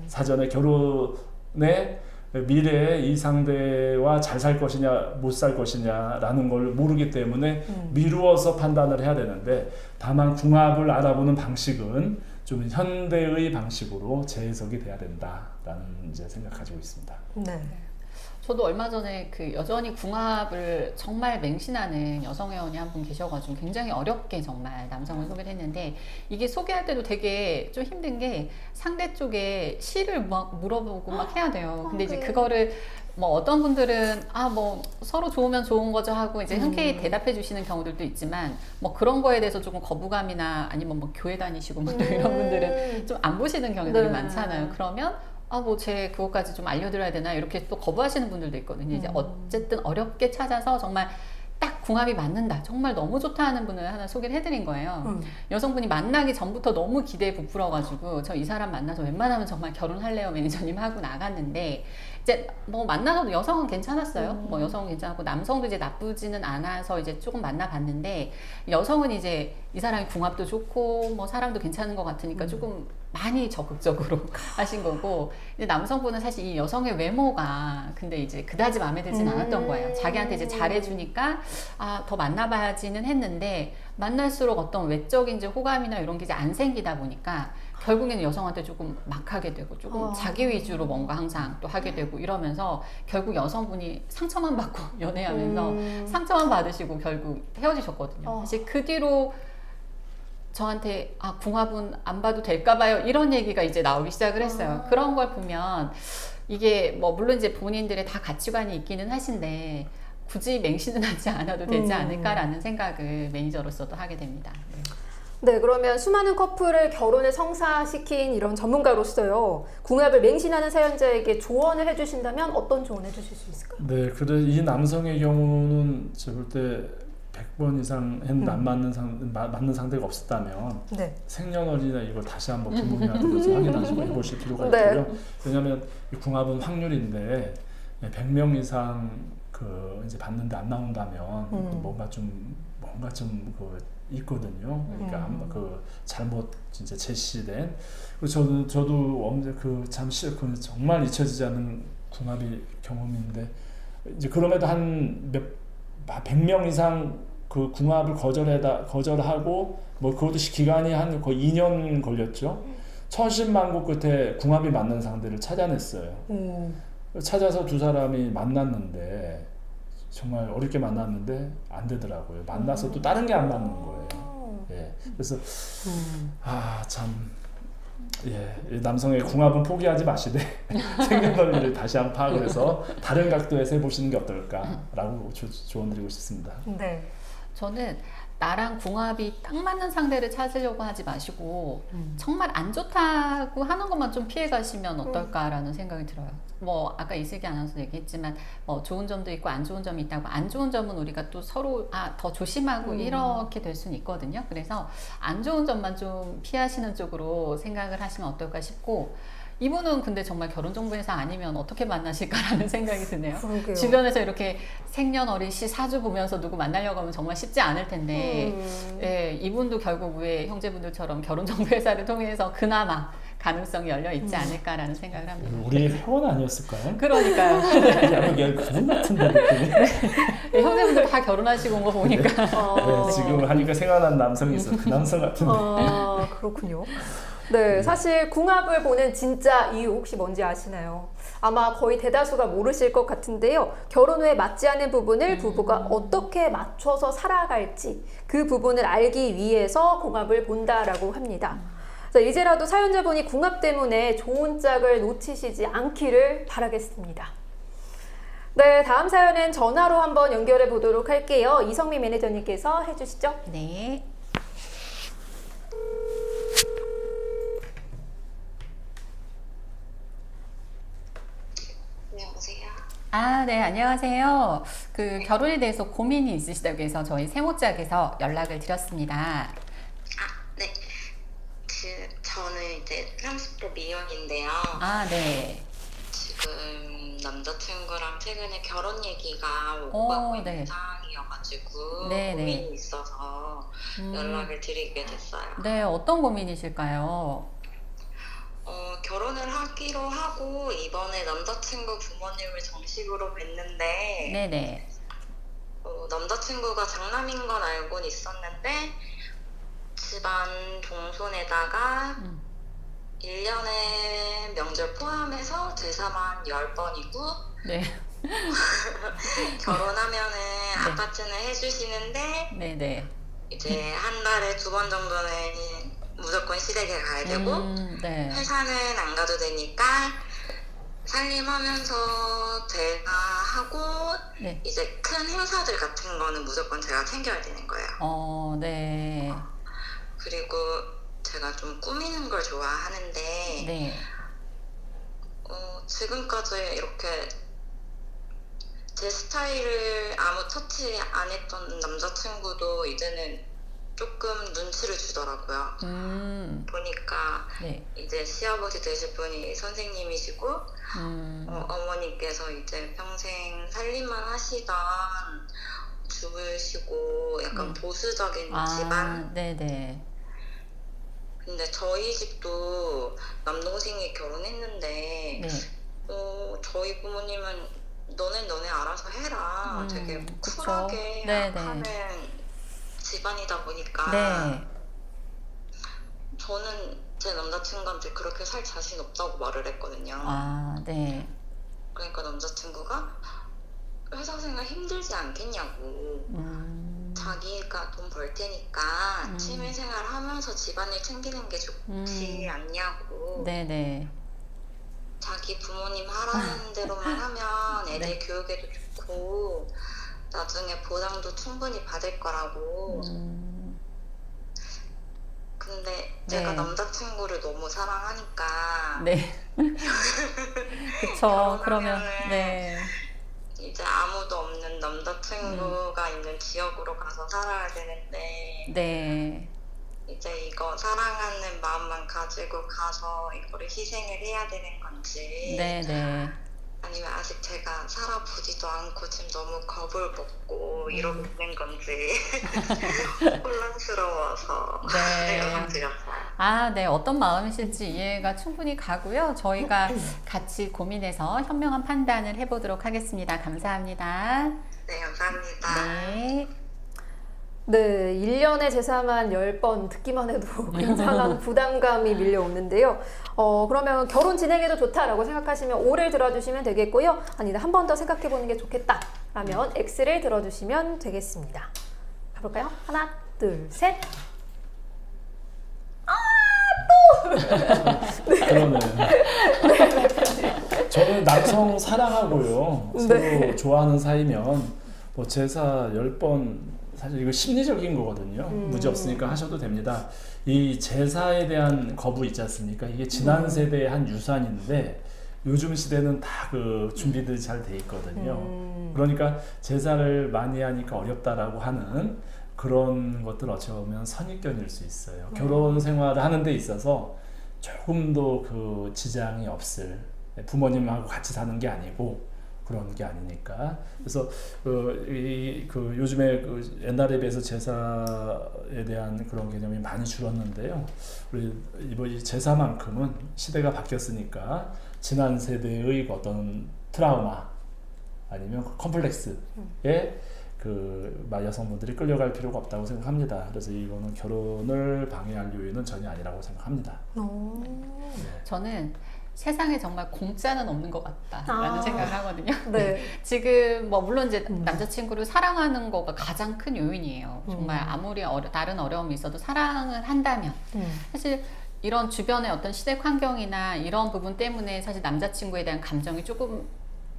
사전에 결혼의 미래에 이 상대와 잘 살 것이냐 못 살 것이냐라는 걸 모르기 때문에 미루어서 판단을 해야 되는데, 다만 궁합을 알아보는 방식은 좀 현대의 방식으로 재해석이 돼야 된다라는 이제 생각 가지고 있습니다. 네. 저도 얼마 전에 그 여전히 궁합을 정말 맹신하는 여성 회원이 한 분 계셔가지고 굉장히 어렵게 정말 남성을 소개를 했는데, 이게 소개할 때도 되게 좀 힘든 게 상대 쪽에 시를 막 물어보고 막 해야 돼요. 근데 이제 그거를 뭐 어떤 분들은 뭐 서로 좋으면 좋은 거죠 하고 이제 흔쾌히 대답해 주시는 경우들도 있지만, 뭐 그런 거에 대해서 조금 거부감이나 아니면 뭐 교회 다니시고 뭐 또 이런 분들은 좀 안 보시는 경우들이 네. 많잖아요. 그러면 뭐 제 그것까지 좀 알려드려야 되나 이렇게 또 거부하시는 분들도 있거든요. 이제 어쨌든 어렵게 찾아서 정말 딱 궁합이 맞는다, 정말 너무 좋다 하는 분을 하나 소개를 해드린 거예요. 여성분이 만나기 전부터 너무 기대에 부풀어가지고 저 이 사람 만나서 웬만하면 정말 결혼할래요 매니저님 하고 나갔는데, 이제 뭐 만나서도 여성은 괜찮았어요. 뭐 여성은 괜찮았고 남성도 이제 나쁘지는 않아서 이제 조금 만나봤는데, 여성은 이제 이 사람이 궁합도 좋고 뭐 사람도 괜찮은 것 같으니까 조금 많이 적극적으로 하신 거고, 이제 남성분은 사실 이 여성의 외모가 근데 이제 그다지 마음에 들진 않았던 거예요. 자기한테 이제 잘해주니까 더 만나봐야지는 했는데, 만날수록 어떤 외적인 이제 호감이나 이런 게 이제 안 생기다 보니까 결국에는 여성한테 조금 막 하게 되고 조금 자기 위주로 뭔가 항상 또 하게 되고 이러면서 결국 여성분이 상처만 받고 연애하면서 상처만 받으시고 결국 헤어지셨거든요. 사실 그 뒤로 저한테 궁합은 안 봐도 될까 봐요 이런 얘기가 이제 나오기 시작을 했어요. 그런 걸 보면 이게 뭐 물론 이제 본인들의 다 가치관이 있기는 하신데 굳이 맹신은 하지 않아도 되지 않을까라는 생각을 매니저로서도 하게 됩니다. 네, 그러면 수많은 커플을 결혼에 성사시킨 이런 전문가로서요, 궁합을 맹신하는 사연자에게 조언을 해주신다면 어떤 조언 해주실 수 있을까요? 네, 그래 이 남성의 경우는 제가 볼 때 100번 이상 했는데 안 맞는 상대가 없었다면 네. 생년월일이나 이걸 다시 한번 부모님한테 확인하시고 해보실 필요가 네. 있고요. 왜냐하면 이 궁합은 확률인데 100명 이상 이제 봤는데 안 나온다면 뭔가 좀 있거든요. 그러니까 잘못 진짜 제시된. 그리고 저도 언제 정말 잊혀지지 않는 궁합이 경험인데, 이제 그럼에도 한 100명 이상 그 궁합을 거절하고 뭐 그것도 기간이 한 거의 2년 걸렸죠. 천신만고 끝에 궁합이 맞는 상대를 찾아냈어요. 찾아서 두 사람이 만났는데 정말 어렵게 만났는데 안 되더라고요. 만나서 또 다른 게 안 맞는 거예요. 예. 그래서 이 남성의 궁합은 포기하지 마시되 생년월일을 다시 한번 파악을 해서 다른 각도에서 해보시는 게 어떨까라고 조언드리고 싶습니다. 네. 저는 나랑 궁합이 딱 맞는 상대를 찾으려고 하지 마시고 정말 안 좋다고 하는 것만 좀 피해 가시면 어떨까라는 생각이 들어요. 뭐 아까 이슬기 아나운서 얘기했지만 뭐 좋은 점도 있고 안 좋은 점이 있다고, 안 좋은 점은 우리가 또 서로 더 조심하고 이렇게 될 수는 있거든요. 그래서 안 좋은 점만 좀 피하시는 쪽으로 생각을 하시면 어떨까 싶고, 이분은 근데 정말 결혼정보회사 아니면 어떻게 만나실까라는 생각이 드네요. 그러게요. 주변에서 이렇게 생년월일시 사주 보면서 누구 만나려고 하면 정말 쉽지 않을 텐데, 예, 이분도 결국 왜 형제분들처럼 결혼정보회사를 통해서 그나마 가능성이 열려 있지 않을까라는 생각을 합니다. 우리 회원 아니었을까요? 그러니까요. 약간 그분 같은데 느낌이. 네, 형제분들 다 결혼하시고 온 거 보니까. 네, 지금 하니까 생각난 남성이 있어. 그 남성 같은데. 그렇군요. 네, 사실 궁합을 보는 진짜 이유 혹시 뭔지 아시나요? 아마 거의 대다수가 모르실 것 같은데요. 결혼 후에 맞지 않는 부분을 부부가 어떻게 맞춰서 살아갈지 그 부분을 알기 위해서 궁합을 본다라고 합니다. 자, 이제라도 사연자분이 궁합 때문에 좋은 짝을 놓치시지 않기를 바라겠습니다. 네, 다음 사연은 전화로 한번 연결해 보도록 할게요. 이성미 매니저님께서 해주시죠. 네. 네, 안녕하세요. 그 결혼에 대해서 고민이 있으시다고 해서 저희 세모짝에서 연락을 드렸습니다. 네. 저는 이제 30대 미혼인데요. 네. 지금 남자친구랑 최근에 결혼 얘기가 오고 가고 있는 상황이어가지고 고민이 있어서 연락을 드리게 됐어요. 네, 어떤 고민이실까요? 결혼을 하기로 하고 이번에 남자친구 부모님을 정식으로 뵀는데 네네. 남자친구가 장남인 건 알고는 있었는데 집안 동손에다가 1년에 명절 포함해서 제사만 10번이고 네. 결혼하면은 아파트는 해주시는데 네네. 이제 한 달에 2번 정도는 무조건 시댁에 가야 되고 네. 회사는 안 가도 되니까 살림하면서 제가 하고 네. 이제 큰 행사들 같은 거는 무조건 제가 챙겨야 되는 거예요. 네. 그리고 제가 좀 꾸미는 걸 좋아하는데 네. 지금까지 이렇게 제 스타일을 아무 터치 안 했던 남자친구도 이제는 조금 눈치를 주더라고요. 보니까 네. 이제 시아버지 되실 분이 선생님이시고 어머니께서 이제 평생 살림만 하시던 주부시고 약간 보수적인 집안. 네네. 근데 저희 집도 남동생이 결혼했는데 네. 저희 부모님은 너네 알아서 해라. 되게 그쵸. 쿨하게 네네. 하는 집안이다 보니까 네. 저는 제 남자친구한테 그렇게 살 자신 없다고 말을 했거든요. 네. 그러니까 남자친구가 회사 생활 힘들지 않겠냐고. 자기가 돈 벌 테니까 취미 생활 하면서 집안일 챙기는 게 좋지 않냐고. 네네. 자기 부모님 하라는 대로만 하면 애들 교육에도 좋고 나중에 보상도 충분히 받을 거라고. 근데 제가 남자친구를 너무 사랑하니까 네. 그쵸. 그러면 네. 이제 아무도 없는 남자친구가 있는 지역으로 가서 살아야 되는데 네. 이제 이거 사랑하는 마음만 가지고 가서 이거를 희생을 해야 되는 건지 네네. 아니면 아직 제가 살아보지도 않고 지금 너무 겁을 먹고 이러고 있는 건지 혼란스러워서 네. 연락 드렸어요. 네. 어떤 마음이실지 이해가 충분히 가고요. 저희가 같이 고민해서 현명한 판단을 해보도록 하겠습니다. 감사합니다. 네, 감사합니다. 네. 네, 1년에 제사만 10번 듣기만 해도 굉장한 부담감이 밀려오는데요. 그러면 결혼 진행해도 좋다라고 생각하시면 O를 들어주시면 되겠고요. 아니다, 한 번 더 생각해보는 게 좋겠다 라면 X를 들어주시면 되겠습니다. 가볼까요? 하나, 둘, 셋. 그러네. 저는 남성 사랑하고요. 서로 좋아하는 사이면 뭐 제사 10번 사실 이거 심리적인 거거든요. 무지 없으니까 하셔도 됩니다. 이 제사에 대한 거부 있지 않습니까? 이게 지난 세대의 한 유산인데 요즘 시대는 다 그 준비들이 잘 돼 있거든요. 그러니까 제사를 많이 하니까 어렵다라고 하는 그런 것들 어찌 보면 선입견일 수 있어요. 결혼 생활을 하는 데 있어서 조금도 그 지장이 없을, 부모님하고 같이 사는 게 아니고 그런 게 아니니까. 그래서 요즘에 옛날에 비해서 제사에 대한 그런 개념이 많이 줄었는데요. 우리 이번 제사만큼은 시대가 바뀌었으니까 지난 세대의 어떤 트라우마 아니면 컴플렉스에 여성분들이 끌려갈 필요가 없다고 생각합니다. 그래서 이거는 결혼을 방해할 요인은 전혀 아니라고 생각합니다. 저는 세상에 정말 공짜는 없는 것 같다라는 생각을 하거든요. 네. 지금 뭐 물론 이제 남자친구를 사랑하는 거가 가장 큰 요인이에요. 정말 아무리 다른 어려움이 있어도 사랑을 한다면 사실 이런 주변의 어떤 시댁 환경이나 이런 부분 때문에 사실 남자친구에 대한 감정이 조금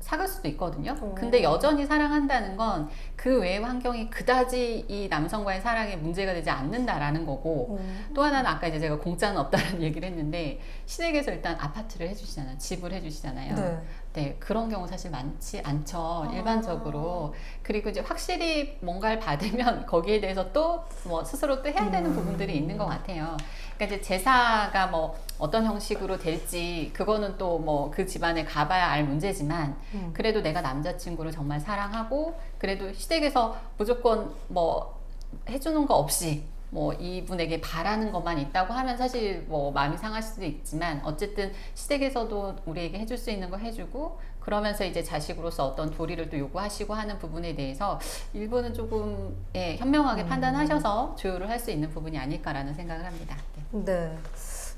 사갈 수도 있거든요. 근데 여전히 사랑한다는 건 그 외의 환경이 그다지 이 남성과의 사랑에 문제가 되지 않는다라는 거고, 또 하나는 아까 이제 제가 공짜는 없다는 얘기를 했는데 시댁에서 일단 아파트를 해주시잖아요. 집을 해주시잖아요. 네, 그런 경우 사실 많지 않죠. 일반적으로. 그리고 이제 확실히 뭔가를 받으면 거기에 대해서 또 뭐 스스로 또 해야 되는 부분들이 있는 것 같아요. 그러니까 이제 제사가 뭐 어떤 형식으로 될지 그거는 또 뭐 그 집안에 가봐야 알 문제지만 그래도 내가 남자친구를 정말 사랑하고 그래도 시댁에서 무조건 뭐 해주는 거 없이 뭐 이분에게 바라는 것만 있다고 하면 사실 뭐 마음이 상할 수도 있지만 어쨌든 시댁에서도 우리에게 해줄 수 있는 거 해주고 그러면서 이제 자식으로서 어떤 도리를 또 요구하시고 하는 부분에 대해서 일부는 조금 현명하게 판단하셔서 조율을 할 수 있는 부분이 아닐까라는 생각을 합니다. 네.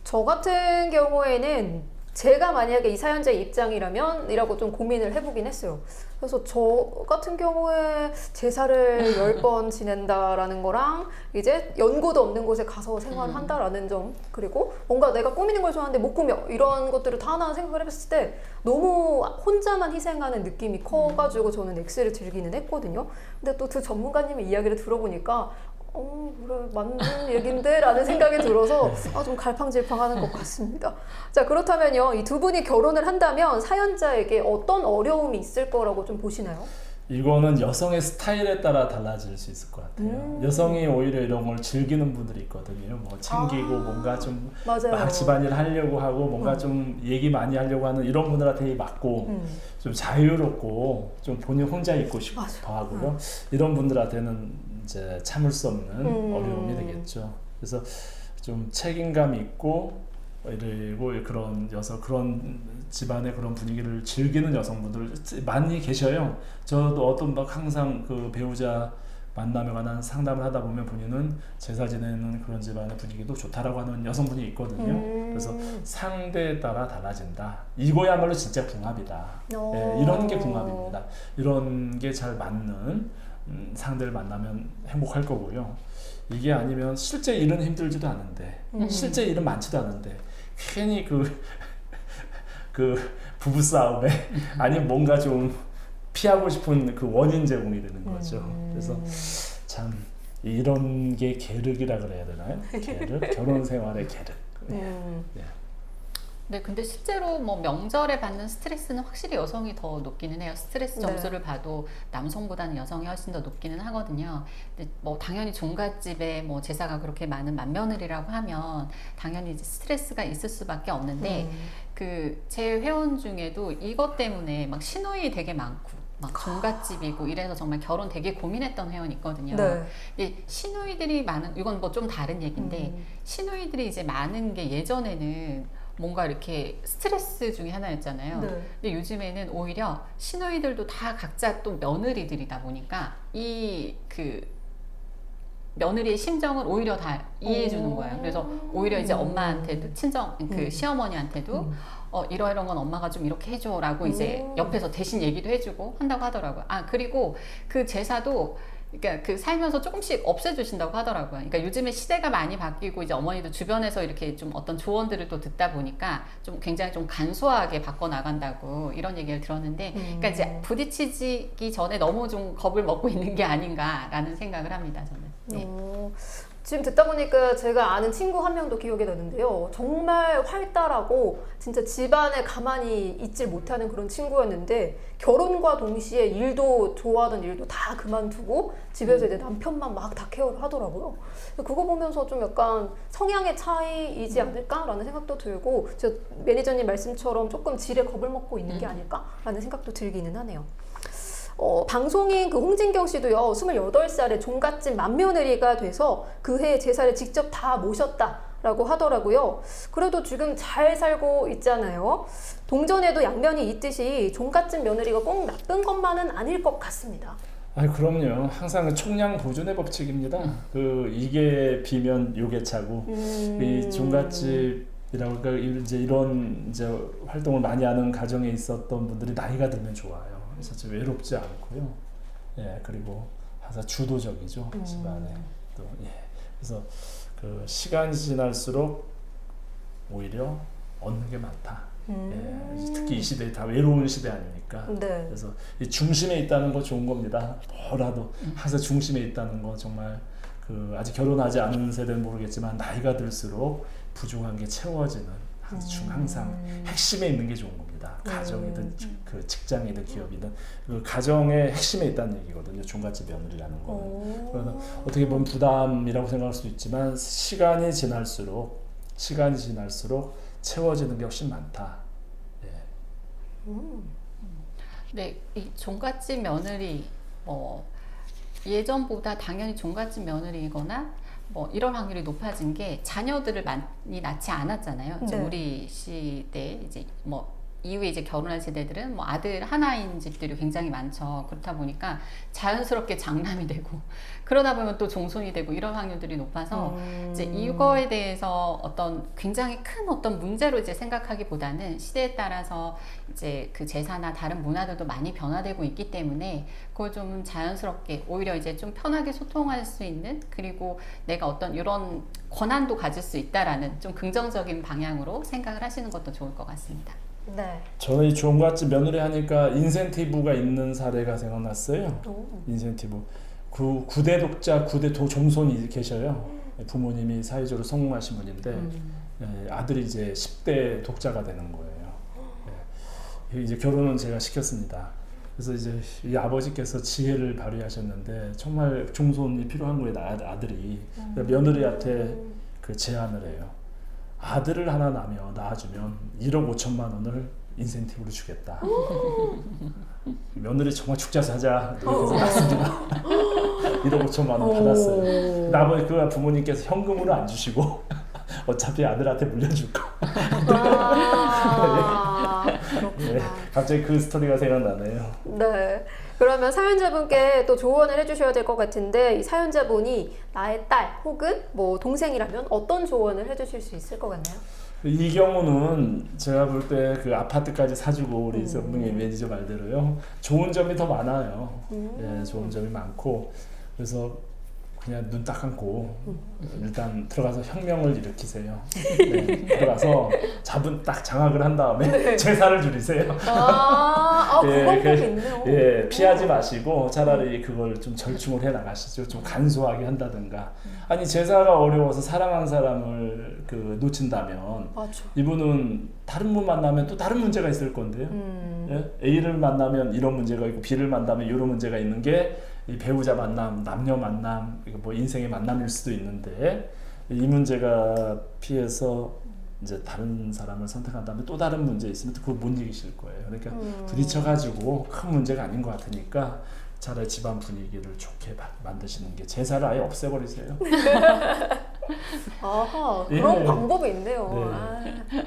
저 같은 경우에는 제가 만약에 이 사연자의 입장이라면 이라고 좀 고민을 해보긴 했어요. 그래서 저 같은 경우에 제사를 10번 지낸다라는 거랑 이제 연고도 없는 곳에 가서 생활을 한다라는 점, 그리고 뭔가 내가 꾸미는 걸 좋아하는데 못 꾸며, 이런 것들을 다 하나 생각을 해봤을 때 너무 혼자만 희생하는 느낌이 커가지고 저는 X를 들기는 했거든요. 근데 또 두 전문가님의 이야기를 들어보니까 그래, 맞는 얘긴데? 라는 생각이 들어서 좀 갈팡질팡하는 것 같습니다. 자, 그렇다면요, 이 두 분이 결혼을 한다면 사연자에게 어떤 어려움이 있을 거라고 좀 보시나요? 이거는 여성의 스타일에 따라 달라질 수 있을 것 같아요. 여성이 오히려 이런 걸 즐기는 분들이 있거든요. 뭐 챙기고 뭔가 좀 맞아요. 막 집안일 하려고 하고 뭔가 좀 얘기 많이 하려고 하는 이런 분들한테 맞고 좀 자유롭고 좀 본인 혼자 있고 싶어 하고요. 이런 분들한테는 이제 참을 수 없는 어려움이 되겠죠. 그래서 좀 책임감 있고 그리고 그런 집안의 그런 분위기를 즐기는 여성분들 많이 계셔요. 저도 어떤 막 항상 그 배우자 만남에 관한 상담을 하다 보면 본인은 제사 지내는 그런 집안의 분위기도 좋다라고 하는 여성분이 있거든요. 그래서 상대에 따라 달라진다. 이거야말로 진짜 궁합이다. 네, 이런 게 궁합입니다. 이런 게 잘 맞는 상대를 만나면 행복할 거고요. 이게 아니면 실제 일은 힘들지도 않은데 실제 일은 많지도 않은데 괜히 그 부부 싸움에 아니면 뭔가 좀 피하고 싶은 그 원인 제공이 되는 거죠. 그래서 참 이런 게 계륵이라 그래야 되나요? 계륵, 결혼 생활의 계륵. 네. 네, 근데 실제로 뭐 명절에 받는 스트레스는 확실히 여성이 더 높기는 해요. 스트레스 점수를 봐도 남성보다는 여성이 훨씬 더 높기는 하거든요. 근데 뭐 당연히 종갓집에 뭐 제사가 그렇게 많은 맏며느리라고 하면 당연히 이제 스트레스가 있을 수밖에 없는데 그 제 회원 중에도 이것 때문에 막 신우이 되게 많고 막 종갓집이고 이래서 정말 결혼 되게 고민했던 회원이 있거든요. 네. 근데 신우이들이 많은, 이건 뭐 좀 다른 얘기인데 신우이들이 이제 많은 게 예전에는 뭔가 이렇게 스트레스 중에 하나였잖아요. 네. 근데 요즘에는 오히려 시누이들도 다 각자 또 며느리들이다 보니까 이 그 며느리의 심정을 오히려 다 이해해 주는 거예요. 그래서 오히려 이제 엄마한테도 친정 그 시어머니한테도 이러이러한 건 엄마가 좀 이렇게 해줘라고 이제 옆에서 대신 얘기도 해주고 한다고 하더라고요. 아, 그리고 그 제사도 그러니까 그 살면서 조금씩 없애주신다고 하더라고요. 그러니까 요즘에 시대가 많이 바뀌고 이제 어머니도 주변에서 이렇게 좀 어떤 조언들을 또 듣다 보니까 좀 굉장히 좀 간소하게 바꿔 나간다고 이런 얘기를 들었는데, 그러니까 이제 부딪히기 전에 너무 좀 겁을 먹고 있는 게 아닌가라는 생각을 합니다, 저는. 네. 지금 듣다 보니까 제가 아는 친구 한 명도 기억이 나는데요. 정말 활달하고 진짜 집안에 가만히 있질 못하는 그런 친구였는데 결혼과 동시에 일도 좋아하던 일도 다 그만두고 집에서 이제 남편만 막 다 케어를 하더라고요. 그거 보면서 좀 약간 성향의 차이이지 않을까라는 생각도 들고, 저 매니저님 말씀처럼 조금 질에 겁을 먹고 있는 게 아닐까라는 생각도 들기는 하네요. 방송인 그 홍진경 씨도요, 28살에 종갓집 맏며느리가 돼서 그 해에 제사를 직접 다 모셨다라고 하더라고요. 그래도 지금 잘 살고 있잖아요. 동전에도 양면이 있듯이 종갓집 며느리가 꼭 나쁜 것만은 아닐 것 같습니다. 그럼요. 항상 총량 보존의 법칙입니다. 이게 비면 요게 차고 이 종갓집이라고 그러니까 이제 이런 이제 활동을 많이 하는 가정에 있었던 분들이 나이가 들면 좋아요. 그래서 좀 외롭지 않고요. 예, 그리고 항상 주도적이죠, 집안에. 또 그래서 그 시간이 지날수록 오히려 얻는 게 많다. 예, 특히 이 시대에 다 외로운 시대 아닙니까? 네. 그래서 이 중심에 있다는 거 좋은 겁니다. 뭐라도 항상 중심에 있다는 거 정말 그 아직 결혼하지 않은 세대는 모르겠지만 나이가 들수록 부족한 게 채워지는 항상 핵심에 있는 게 좋은 겁니다. 가정이든 그 직장이든 기업이든 그 가정의 핵심에 있다는 얘기거든요. 종갓집 며느리라는 거는. 그래서 어떻게 보면 부담이라고 생각할 수도 있지만 시간이 지날수록 채워지는 게 훨씬 많다. 예. 네, 이 종갓집 며느리 예전보다 당연히 종갓집 며느리거나 이런 확률이 높아진 게 자녀들을 많이 낳지 않았잖아요. 이제 네. 우리 시대 이제 이후에 이제 결혼한 세대들은 뭐 아들 하나인 집들이 굉장히 많죠. 그렇다 보니까 자연스럽게 장남이 되고 그러다 보면 또 종손이 되고 이런 확률들이 높아서 이제 이거에 대해서 어떤 굉장히 큰 어떤 문제로 이제 생각하기보다는 시대에 따라서 이제 그 제사나 다른 문화들도 많이 변화되고 있기 때문에 그걸 좀 자연스럽게 오히려 이제 좀 편하게 소통할 수 있는, 그리고 내가 어떤 이런 권한도 가질 수 있다라는 좀 긍정적인 방향으로 생각을 하시는 것도 좋을 것 같습니다. 네. 저희 종갓집 며느리 하니까 인센티브가 있는 사례가 생각났어요. 인센티브. 9대 독자, 9대 종손이 계셔요. 부모님이 사회적으로 성공하신 분인데 아들이 이제 10대 독자가 되는 거예요. 이제 결혼은 제가 시켰습니다. 그래서 이제 이 아버지께서 지혜를 발휘하셨는데 정말 종손이 필요한 거예요. 아들이. 며느리한테 그 제안을 해요. 아들을 하나 낳아주면 1억 5천만 원을 인센티브로 주겠다. 며느리 정말 죽자 사자 이렇게 났습니다. 1억 5천만 원 받았어요. 아버지 그 부모님께서 현금으로 안 주시고 어차피 아들한테 물려줄 거. 그렇구나. 네, 갑자기 그 스토리가 생각나네요. 네. 그러면 사연자분께 또 조언을 해주셔야 될 것 같은데, 이 사연자분이 나의 딸 혹은 뭐 동생이라면 어떤 조언을 해주실 수 있을 것 같나요? 이 경우는 제가 볼 때 그 아파트까지 사주고 우리 전문의 매니저 말대로요. 좋은 점이 더 많아요. 예, 좋은 점이 많고 그래서 그냥 눈 딱 감고 일단 들어가서 혁명을 일으키세요. 네, 들어가서 자분 딱 장악을 한 다음에 제사를 줄이세요. 그 방법이 있네요. 예, 피하지 마시고 차라리 그걸 좀 절충을 해 나가시죠. 좀 간소하게 한다든가. 아니 제사가 어려워서 사랑하는 사람을 놓친다면 맞아. 이분은 다른 분 만나면 또 다른 문제가 있을 건데요. 예? A를 만나면 이런 문제가 있고 B를 만나면 이런 문제가 있는 게 이 배우자 만남, 남녀 만남, 뭐 인생의 만남일 수도 있는데 이 문제가 피해서 이제 다른 사람을 선택한다면 또 다른 문제 있으면 그걸 못 이기실 거예요. 그러니까 부딪혀가지고 큰 문제가 아닌 것 같으니까 차라리 집안 분위기를 좋게 만드시는 게, 제사를 아예 없애버리세요. 아하, 그런 예. 방법이 있네요. 네.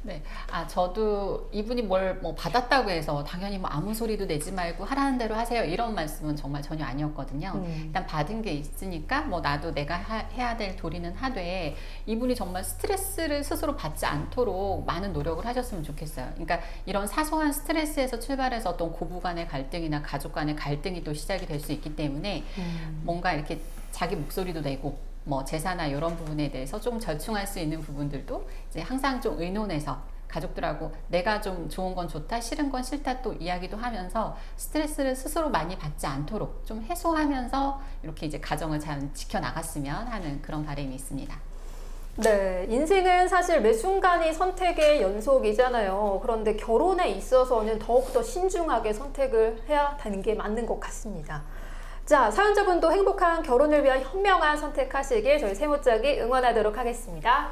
네, 저도 이분이 뭘 뭐 받았다고 해서 당연히 뭐 아무 소리도 내지 말고 하라는 대로 하세요 이런 말씀은 정말 전혀 아니었거든요. 일단 받은 게 있으니까 뭐 나도 내가 해야 될 도리는 하되, 이분이 정말 스트레스를 스스로 받지 않도록 많은 노력을 하셨으면 좋겠어요. 그러니까 이런 사소한 스트레스에서 출발해서 어떤 고부 간의 갈등이나 가족 간의 갈등이 또 시작이 될 수 있기 때문에 뭔가 이렇게 자기 목소리도 내고 뭐 제사나 이런 부분에 대해서 좀 절충할 수 있는 부분들도 이제 항상 좀 의논해서 가족들하고 내가 좀 좋은 건 좋다, 싫은 건 싫다 또 이야기도 하면서 스트레스를 스스로 많이 받지 않도록 좀 해소하면서 이렇게 이제 가정을 잘 지켜나갔으면 하는 그런 바람이 있습니다. 네, 인생은 사실 매 순간이 선택의 연속이잖아요. 그런데 결혼에 있어서는 더욱더 신중하게 선택을 해야 되는 게 맞는 것 같습니다. 자, 사연자분도 행복한 결혼을 위한 현명한 선택하시길 저희 세무짝이 응원하도록 하겠습니다.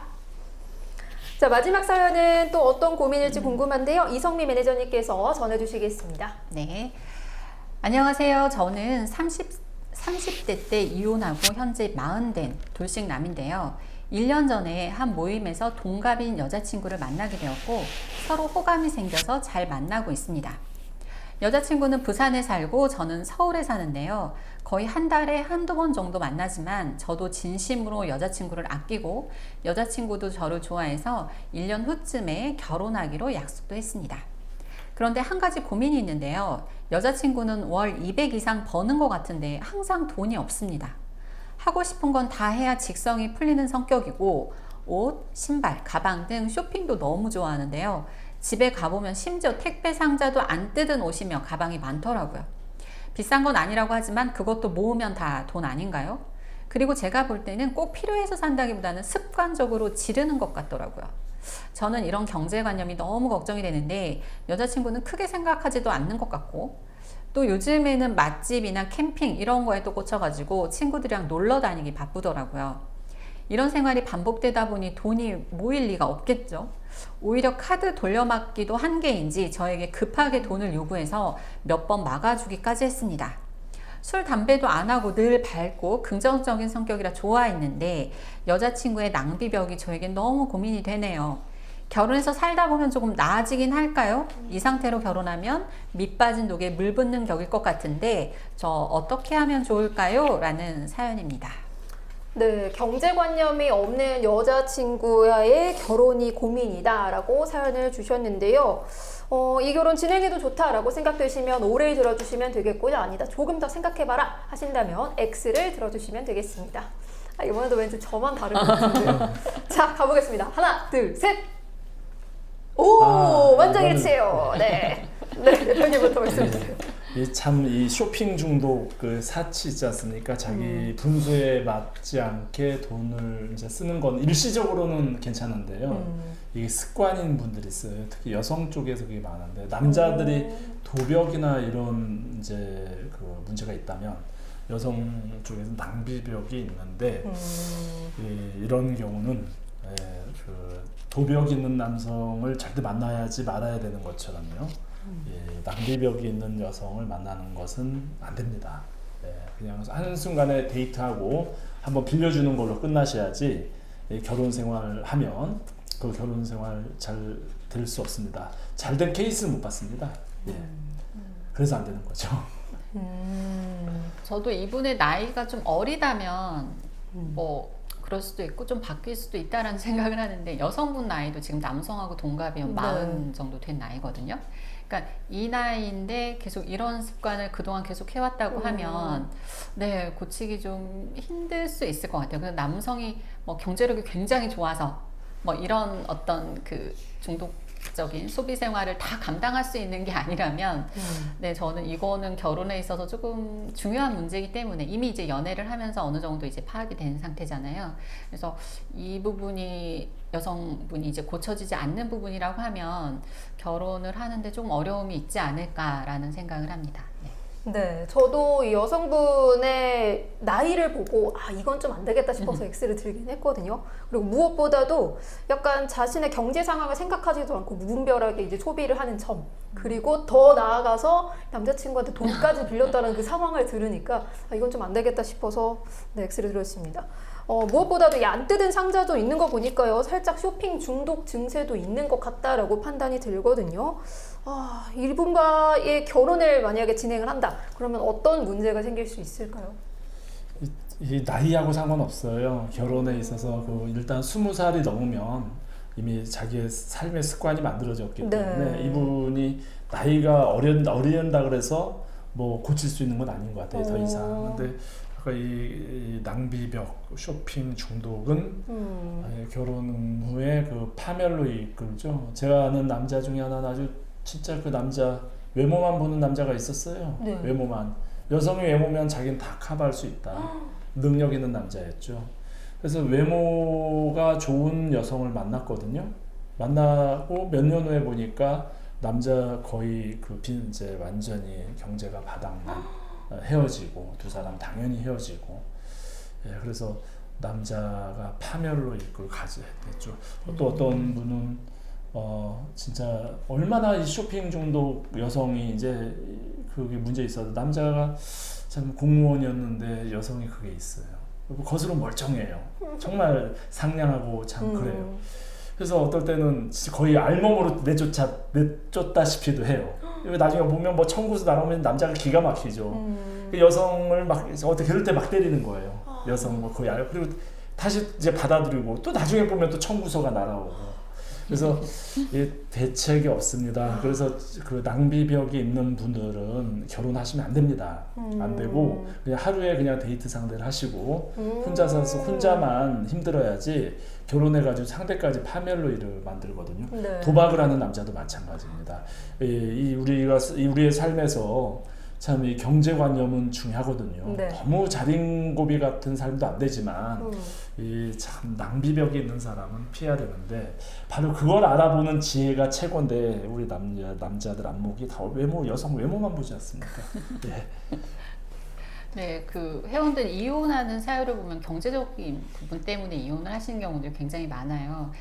자, 마지막 사연은 또 어떤 고민일지 궁금한데요. 이성미 매니저님께서 전해주시겠습니다. 네, 안녕하세요. 저는 30대 때 이혼하고 현재 40된 돌싱남인데요. 1년 전에 한 모임에서 동갑인 여자친구를 만나게 되었고 서로 호감이 생겨서 잘 만나고 있습니다. 여자친구는 부산에 살고 저는 서울에 사는데요. 거의 한 달에 한두 번 정도 만나지만 저도 진심으로 여자친구를 아끼고 여자친구도 저를 좋아해서 1년 후쯤에 결혼하기로 약속도 했습니다. 그런데 한 가지 고민이 있는데요. 여자친구는 월 200 이상 버는 것 같은데 항상 돈이 없습니다. 하고 싶은 건 다 해야 직성이 풀리는 성격이고 옷, 신발, 가방 등 쇼핑도 너무 좋아하는데요. 집에 가보면 심지어 택배 상자도 안 뜯은 옷이며 가방이 많더라고요. 비싼 건 아니라고 하지만 그것도 모으면 다 돈 아닌가요? 그리고 제가 볼 때는 꼭 필요해서 산다기보다는 습관적으로 지르는 것 같더라고요. 저는 이런 경제관념이 너무 걱정이 되는데 여자친구는 크게 생각하지도 않는 것 같고, 또 요즘에는 맛집이나 캠핑 이런 거에 또 꽂혀가지고 친구들이랑 놀러 다니기 바쁘더라고요. 이런 생활이 반복되다 보니 돈이 모일 리가 없겠죠. 오히려 카드 돌려막기도 한계인지 저에게 급하게 돈을 요구해서 몇 번 막아주기까지 했습니다. 술, 담배도 안 하고 늘 밝고 긍정적인 성격이라 좋아했는데 여자친구의 낭비벽이 저에겐 너무 고민이 되네요. 결혼해서 살다 보면 조금 나아지긴 할까요? 이 상태로 결혼하면 밑 빠진 독에 물 붓는 격일 것 같은데 저 어떻게 하면 좋을까요? 라는 사연입니다. 네, 경제관념이 없는 여자친구와의 결혼이 고민이다라고 사연을 주셨는데요. 이 결혼 진행해도 좋다라고 생각되시면 O를 들어주시면 되겠고요. 아니다, 조금 더 생각해봐라 하신다면 X를 들어주시면 되겠습니다. 이번에도 왠지 저만 다른 것 같은데요. 자, 가보겠습니다. 하나, 둘, 셋! 오! 만장일치예요. 네. 네, 대표님부터 말씀해 주세요. 이 쇼핑 중독 그 사치 있지 않습니까? 자기 분수에 맞지 않게 돈을 이제 쓰는 건 일시적으로는 괜찮은데요. 이게 습관인 분들이 있어요. 특히 여성 쪽에서 그게 많은데 남자들이 도벽이나 이런 이제 그 문제가 있다면 여성 쪽에서 낭비벽이 있는데 이런 경우는 그 도벽이 있는 남성을 절대 만나야지 말아야 되는 것처럼요. 낭비벽이 있는 여성을 만나는 것은 안 됩니다. 그냥 한순간에 데이트하고 한번 빌려주는 걸로 끝나셔야지 결혼 생활하면 그 결혼 생활 잘 될 수 없습니다. 잘된 케이스는 못 봤습니다. 그래서 안 되는 거죠. 저도 이분의 나이가 좀 어리다면 뭐 그럴 수도 있고 좀 바뀔 수도 있다라는 생각을 하는데 여성분 나이도 지금 남성하고 동갑이면 40 정도 된 나이거든요. 그러니까 이 나이인데 계속 이런 습관을 그동안 계속 해왔다고 하면 네, 고치기 좀 힘들 수 있을 것 같아요. 그래서 남성이 뭐 경제력이 굉장히 좋아서 뭐 이런 어떤 그 중독적인 소비 생활을 다 감당할 수 있는 게 아니라면 네, 저는 이거는 결혼에 있어서 조금 중요한 문제이기 때문에 이미 이제 연애를 하면서 어느 정도 이제 파악이 된 상태잖아요. 그래서 이 부분이 여성분이 이제 고쳐지지 않는 부분이라고 하면 결혼을 하는데 좀 어려움이 있지 않을까라는 생각을 합니다. 네, 저도 이 여성분의 나이를 보고 이건 좀 안 되겠다 싶어서 X를 들긴 했거든요. 그리고 무엇보다도 약간 자신의 경제 상황을 생각하지도 않고 무분별하게 이제 소비를 하는 점, 그리고 더 나아가서 남자친구한테 돈까지 빌렸다는 그 상황을 들으니까 이건 좀 안 되겠다 싶어서 네, X를 들었습니다. 무엇보다도 이 안 뜯은 상자도 있는 거 보니까요, 살짝 쇼핑 중독 증세도 있는 것 같다라고 판단이 들거든요. 이분과의 결혼을 만약에 진행을 한다, 그러면 어떤 문제가 생길 수 있을까요? 이 나이하고 상관없어요. 결혼에 있어서 일단 20살이 넘으면 이미 자기의 삶의 습관이 만들어졌기 때문에 이분이 나이가 어린다 그래서 뭐 고칠 수 있는 건 아닌 것 같아요. 더 이상. 근데 이 낭비벽, 쇼핑 중독은 결혼 후에 그 파멸로 이끌죠. 제가 아는 남자 중에 하나는 아주 진짜 그 남자 외모만 보는 남자가 있었어요. 네. 외모만. 여성의 외모면 자기는 다 커버할 수 있다. 능력 있는 남자였죠. 그래서 외모가 좋은 여성을 만났거든요. 만나고 몇 년 후에 보니까 남자 거의 이제 완전히 경제가 바닥난 헤어지고 두 사람 당연히 헤어지고 그래서 남자가 파멸로 이끌고 가게 됐죠. 또 어떤 분은 진짜 얼마나 이 쇼핑 중독 여성이 이제 그게 문제 있어도 남자가 참 공무원이었는데 여성이 그게 있어요. 겉으로 멀쩡해요. 정말 상냥하고 참 그래요. 그래서 어떨 때는 거의 알몸으로 내쫓다시피도 해요. 나중에 보면 뭐 청구서 나오면 남자가 기가 막히죠. 그 여성을 막 어떻게 그럴 때 막 때리는 거예요. 여성 뭐 거의 그리고 다시 이제 받아들이고 또 나중에 보면 또 청구서가 날아오고. 그래서 대책이 없습니다. 그래서 그 낭비벽이 있는 분들은 결혼하시면 안 됩니다. 안 되고 그냥 하루에 그냥 데이트 상대를 하시고 혼자만 힘들어야지 결혼해가지고 상대까지 파멸로 만들거든요. 네. 도박을 하는 남자도 마찬가지입니다. 우리의 삶에서 참 이 경제관념은 중요하거든요. 네. 너무 자린고비 같은 삶도 안 되지만 이 참 낭비벽이 있는 사람은 피해야 되는데 바로 그걸 알아보는 지혜가 최고인데 우리 남자들 안목이 다 여성 외모만 보지 않습니까? 네. 네, 그 회원들 이혼하는 사유를 보면 경제적인 부분 때문에 이혼을 하시는 경우도 굉장히 많아요.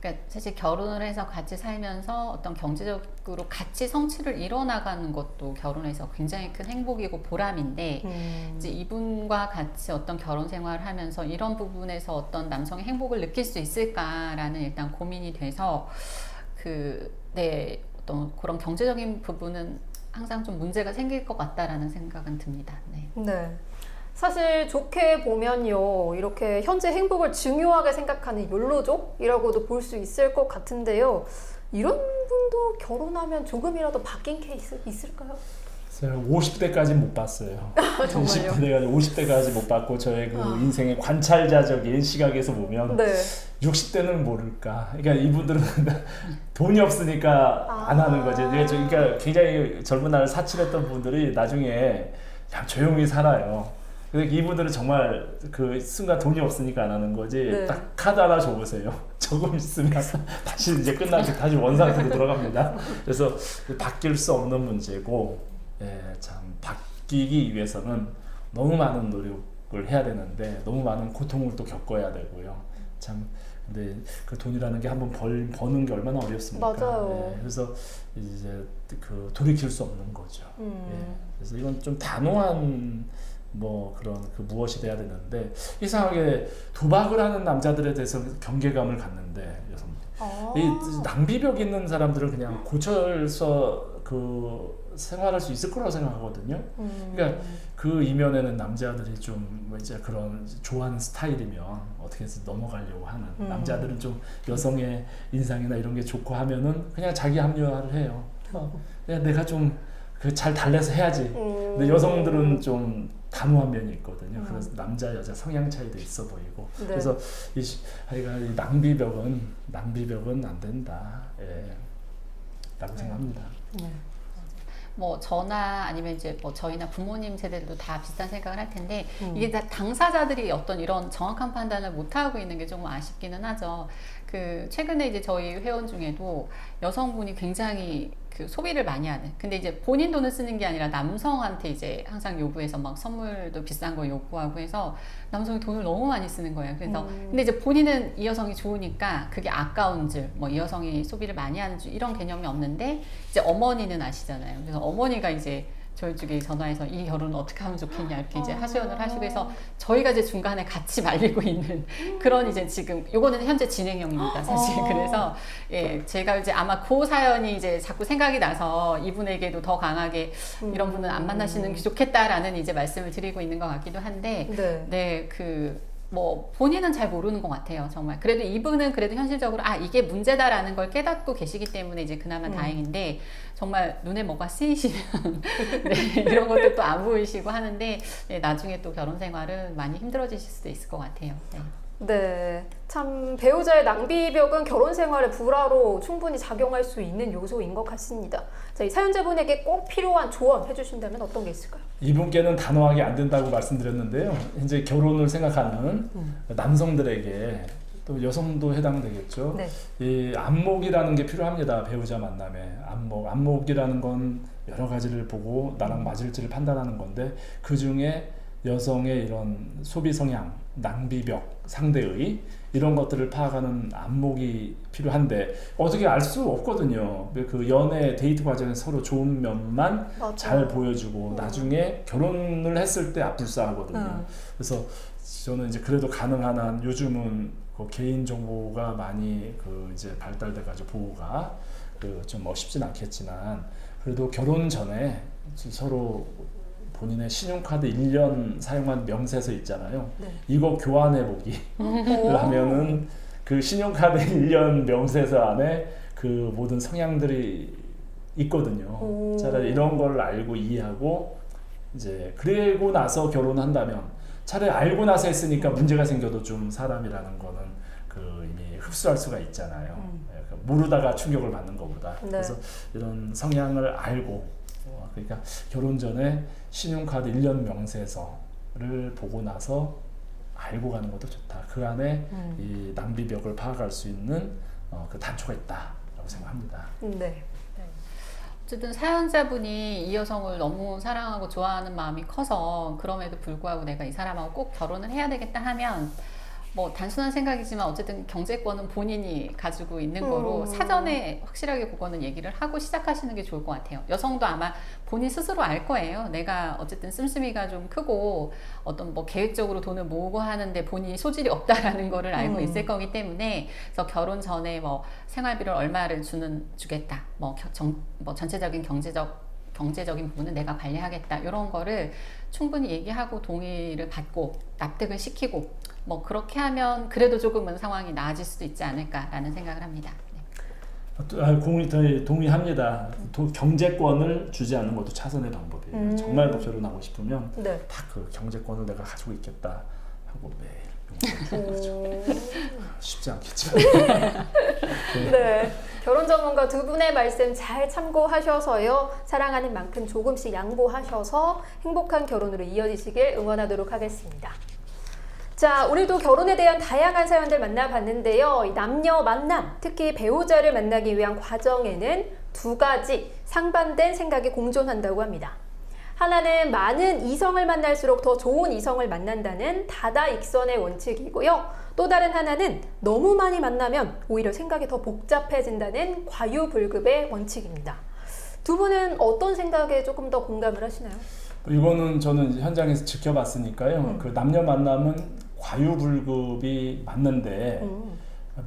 그러니까 사실 결혼을 해서 같이 살면서 어떤 경제적으로 같이 성취를 이뤄나가는 것도 결혼에서 굉장히 큰 행복이고 보람인데 이제 이분과 같이 어떤 결혼 생활을 하면서 이런 부분에서 어떤 남성의 행복을 느낄 수 있을까라는 일단 고민이 돼서 네, 어떤 그런 경제적인 부분은 항상 좀 문제가 생길 것 같다라는 생각은 듭니다. 네. 네. 사실 좋게 보면요, 이렇게 현재 행복을 중요하게 생각하는 욜로족이라고도 볼 수 있을 것 같은데요. 이런 분도 결혼하면 조금이라도 바뀐 케이스 있을까요? 제가 50대까지 못 봤어요. 20대가 50대까지 못 봤고 저의 그 인생의 관찰자적인 시각에서 보면 네. 60대는 모를까. 그러니까 이분들은 돈이 없으니까 안 하는 거지. 그러니까 굉장히 젊은 날 사칠했던 분들이 나중에 그냥 조용히 살아요. 근데 이분들은 정말 그 순간 돈이 없으니까 안 하는 거지. 네. 딱 카드 하나 줘보세요. 조금 있으면 다시 이제 끝나고 다시 원상태로 돌아갑니다. 그래서 바뀔 수 없는 문제고, 예, 참 바뀌기 위해서는 너무 많은 노력을 해야 되는데 너무 많은 고통을 또 겪어야 되고요. 참 근데 그 돈이라는 게 한번 버는 게 얼마나 어렵습니까? 맞아요. 예, 그래서 이제 그 돌이킬 수 없는 거죠. 예, 그래서 이건 좀 단호한 뭐 그런 그 무엇이 돼야 되는데 이상하게 도박을 하는 남자들에 대해서 경계감을 갖는데 여성들이 이 낭비벽 있는 사람들은 그냥 고쳐서 그 생활할 수 있을 거라고 생각하거든요. 그러니까 그 이면에는 남자들이 좀 뭐 이제 그런 좋아하는 스타일이면 어떻게 해서 넘어가려고 하는 남자들은 좀 여성의 인상이나 이런 게 좋고 하면은 그냥 자기 합리화를 해요. 그냥 내가 좀 그 잘 달래서 해야지. 근데 여성들은 좀 단호한 면이 있거든요. 그래서 남자 여자 성향 차이도 있어 보이고. 네. 그래서 하여간 이 낭비벽은 안 된다. 예. 라고 생각합니다. 뭐 저나 아니면 이제 뭐 저희나 부모님 세대들도 다 비슷한 생각을 할 텐데 이게 다 당사자들이 어떤 이런 정확한 판단을 못 하고 있는 게 조금 아쉽기는 하죠. 그 최근에 이제 저희 회원 중에도 여성분이 굉장히 그 소비를 많이 하는, 근데 이제 본인 돈을 쓰는 게 아니라 남성한테 이제 항상 요구해서 막 선물도 비싼 거 요구하고 해서 남성이 돈을 너무 많이 쓰는 거예요. 그래서 근데 이제 본인은 이 여성이 좋으니까 그게 아까운 줄, 뭐 이 여성이 소비를 많이 하는 줄 이런 개념이 없는데 이제 어머니는 아시잖아요. 그래서 어머니가 이제 저희 쪽에 전화해서 이 결혼은 어떻게 하면 좋겠냐 이렇게 이제 하소연을 하시고 해서 저희가 이제 중간에 같이 말리고 있는 그런 이제 지금 요거는 현재 진행형입니다 사실. 그래서 예, 제가 이제 아마 그 사연이 이제 자꾸 생각이 나서 이분에게도 더 강하게 이런 분은 안 만나시는 게 좋겠다라는 이제 말씀을 드리고 있는 것 같기도 한데 네, 뭐 본인은 잘 모르는 것 같아요 정말. 그래도 이분은 그래도 현실적으로 이게 문제다라는 걸 깨닫고 계시기 때문에 이제 그나마 다행인데 정말 눈에 뭐가 쓰이시면 네, 이런 것도 또 안 보이시고 하는데 네, 나중에 또 결혼 생활은 많이 힘들어지실 수도 있을 것 같아요. 네. 네, 참 배우자의 낭비벽은 결혼 생활의 불화로 충분히 작용할 수 있는 요소인 것 같습니다. 자, 이 사연자분에게 꼭 필요한 조언 해주신다면 어떤 게 있을까요? 이분께는 단호하게 안 된다고 말씀드렸는데요. 이제 결혼을 생각하는 남성들에게 또 여성도 해당되겠죠. 네. 이 안목이라는 게 필요합니다. 배우자 만남에 안목이라는 건 여러 가지를 보고 나랑 맞을지를 판단하는 건데 그 중에 여성의 이런 소비 성향, 낭비벽, 상대의 이런 것들을 파악하는 안목이 필요한데 어떻게 알 수 없거든요. 그 연애 데이트 과정에서 서로 좋은 면만 맞아요. 잘 보여주고 나중에 결혼을 했을 때 앞불싸하거든요. 그래서 저는 이제 그래도 가능한 한 요즘은 그 개인 정보가 많이 그 이제 발달돼가지고 보호가 그 좀 쉽진 않겠지만 그래도 결혼 전에 서로 본인의 신용카드 1년 사용한 명세서 있잖아요. 네. 이거 교환해보기 하면은 그 신용카드 1년 명세서 안에 그 모든 성향들이 있거든요. 차라리 이런 걸 알고 이해하고 이제 그리고 나서 결혼한다면 차라리 알고 나서 했으니까 문제가 생겨도 좀 사람이라는 거는 그 이미 흡수할 수가 있잖아요. 모르다가 충격을 받는 것보다. 네. 그래서 이런 성향을 알고 그러니까 결혼 전에 신용카드 1년 명세서를 보고 나서 알고 가는 것도 좋다. 그 안에 이 낭비벽을 파악할 수 있는 그 단초가 있다라고 생각합니다. 네. 어쨌든 사연자분이 이 여성을 너무 사랑하고 좋아하는 마음이 커서 그럼에도 불구하고 내가 이 사람하고 꼭 결혼을 해야 되겠다 하면 뭐 단순한 생각이지만 어쨌든 경제권은 본인이 가지고 있는 거로 사전에 확실하게 그거는 얘기를 하고 시작하시는 게 좋을 것 같아요. 여성도 아마 본인 스스로 알 거예요. 내가 어쨌든 씀씀이가 좀 크고 어떤 뭐 계획적으로 돈을 모으고 하는데 본인이 소질이 없다라는 거를 알고 있을 거기 때문에, 그래서 결혼 전에 뭐 생활비를 얼마를 주겠다, 뭐 전체적인 경제적인 부분은 내가 관리하겠다, 이런 거를 충분히 얘기하고 동의를 받고 납득을 시키고 뭐 그렇게 하면 그래도 조금은 상황이 나아질 수도 있지 않을까라는 생각을 합니다. 동의합니다. 경제권을 주지 않는 것도 차선의 방법이에요. 정말 더 결혼하고 싶으면 네. 딱 그 경제권을 내가 가지고 있겠다 하고 매일 쉽지 않겠죠. 네. 결혼 전문가 두 분의 말씀 잘 참고하셔서요. 사랑하는 만큼 조금씩 양보하셔서 행복한 결혼으로 이어지시길 응원하도록 하겠습니다. 자, 오늘도 결혼에 대한 다양한 사연들 만나봤는데요. 이 남녀 만남, 특히 배우자를 만나기 위한 과정에는 두 가지 상반된 생각이 공존한다고 합니다. 하나는 많은 이성을 만날수록 더 좋은 이성을 만난다는 다다익선의 원칙이고요. 또 다른 하나는 너무 많이 만나면 오히려 생각이 더 복잡해진다는 과유불급의 원칙입니다. 두 분은 어떤 생각에 조금 더 공감을 하시나요? 이거는 저는 이제 현장에서 지켜봤으니까요. 그 남녀 만남은 과유불급이 맞는데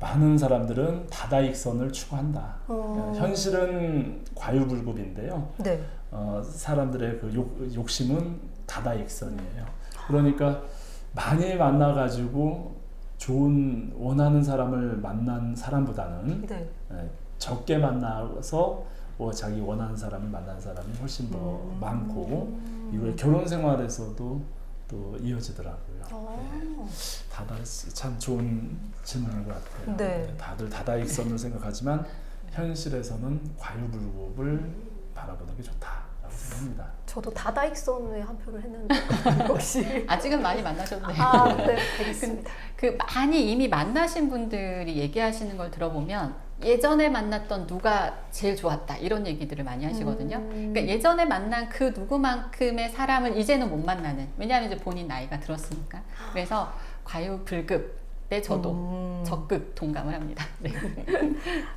많은 사람들은 다다익선을 추구한다. 현실은 과유불급인데요. 네. 사람들의 그 욕심은 다다익선이에요. 그러니까 많이 만나가지고 좋은 원하는 사람을 만난 사람보다는 네. 적게 만나서 자기 원하는 사람을 만난 사람이 훨씬 더 많고 이걸 결혼 생활에서도 또 이어지더라고요. 참 좋은 질문인 것 같아요. 네. 다들 다다익선을 생각하지만 현실에서는 과유불급을 바라보는 게 좋다라고 생각합니다. 저도 다다익선에 한 표를 했는데 혹시 아직은 많이 만나셨네요. 아, 네, 알겠습니다. 그 많이 이미 만나신 분들이 얘기하시는 걸 들어보면 예전에 만났던 누가 제일 좋았다, 이런 얘기들을 많이 하시거든요. 그러니까 예전에 만난 그 누구만큼의 사람을 이제는 못 만나는, 왜냐하면 이제 본인 나이가 들었으니까. 그래서 과유불급에 저도 적극 동감을 합니다. 네.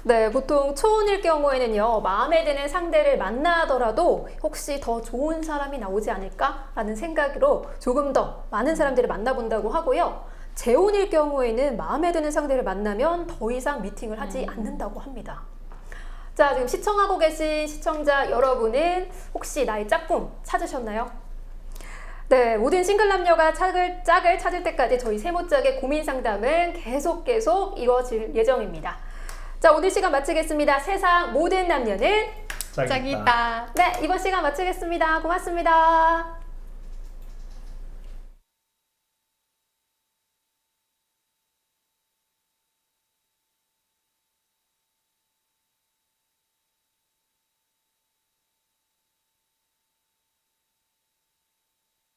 네, 보통 초혼일 경우에는요, 마음에 드는 상대를 만나더라도 혹시 더 좋은 사람이 나오지 않을까라는 생각으로 조금 더 많은 사람들을 만나본다고 하고요. 재혼일 경우에는 마음에 드는 상대를 만나면 더 이상 미팅을 하지 않는다고 합니다. 자, 지금 시청하고 계신 시청자 여러분은 혹시 나의 짝꿍 찾으셨나요? 네, 모든 싱글 남녀가 짝을 찾을 때까지 저희 세모짝의 고민 상담은 계속 이루어질 예정입니다. 자, 오늘 시간 마치겠습니다. 세상 모든 남녀는 짝이다. 네, 이번 시간 마치겠습니다. 고맙습니다.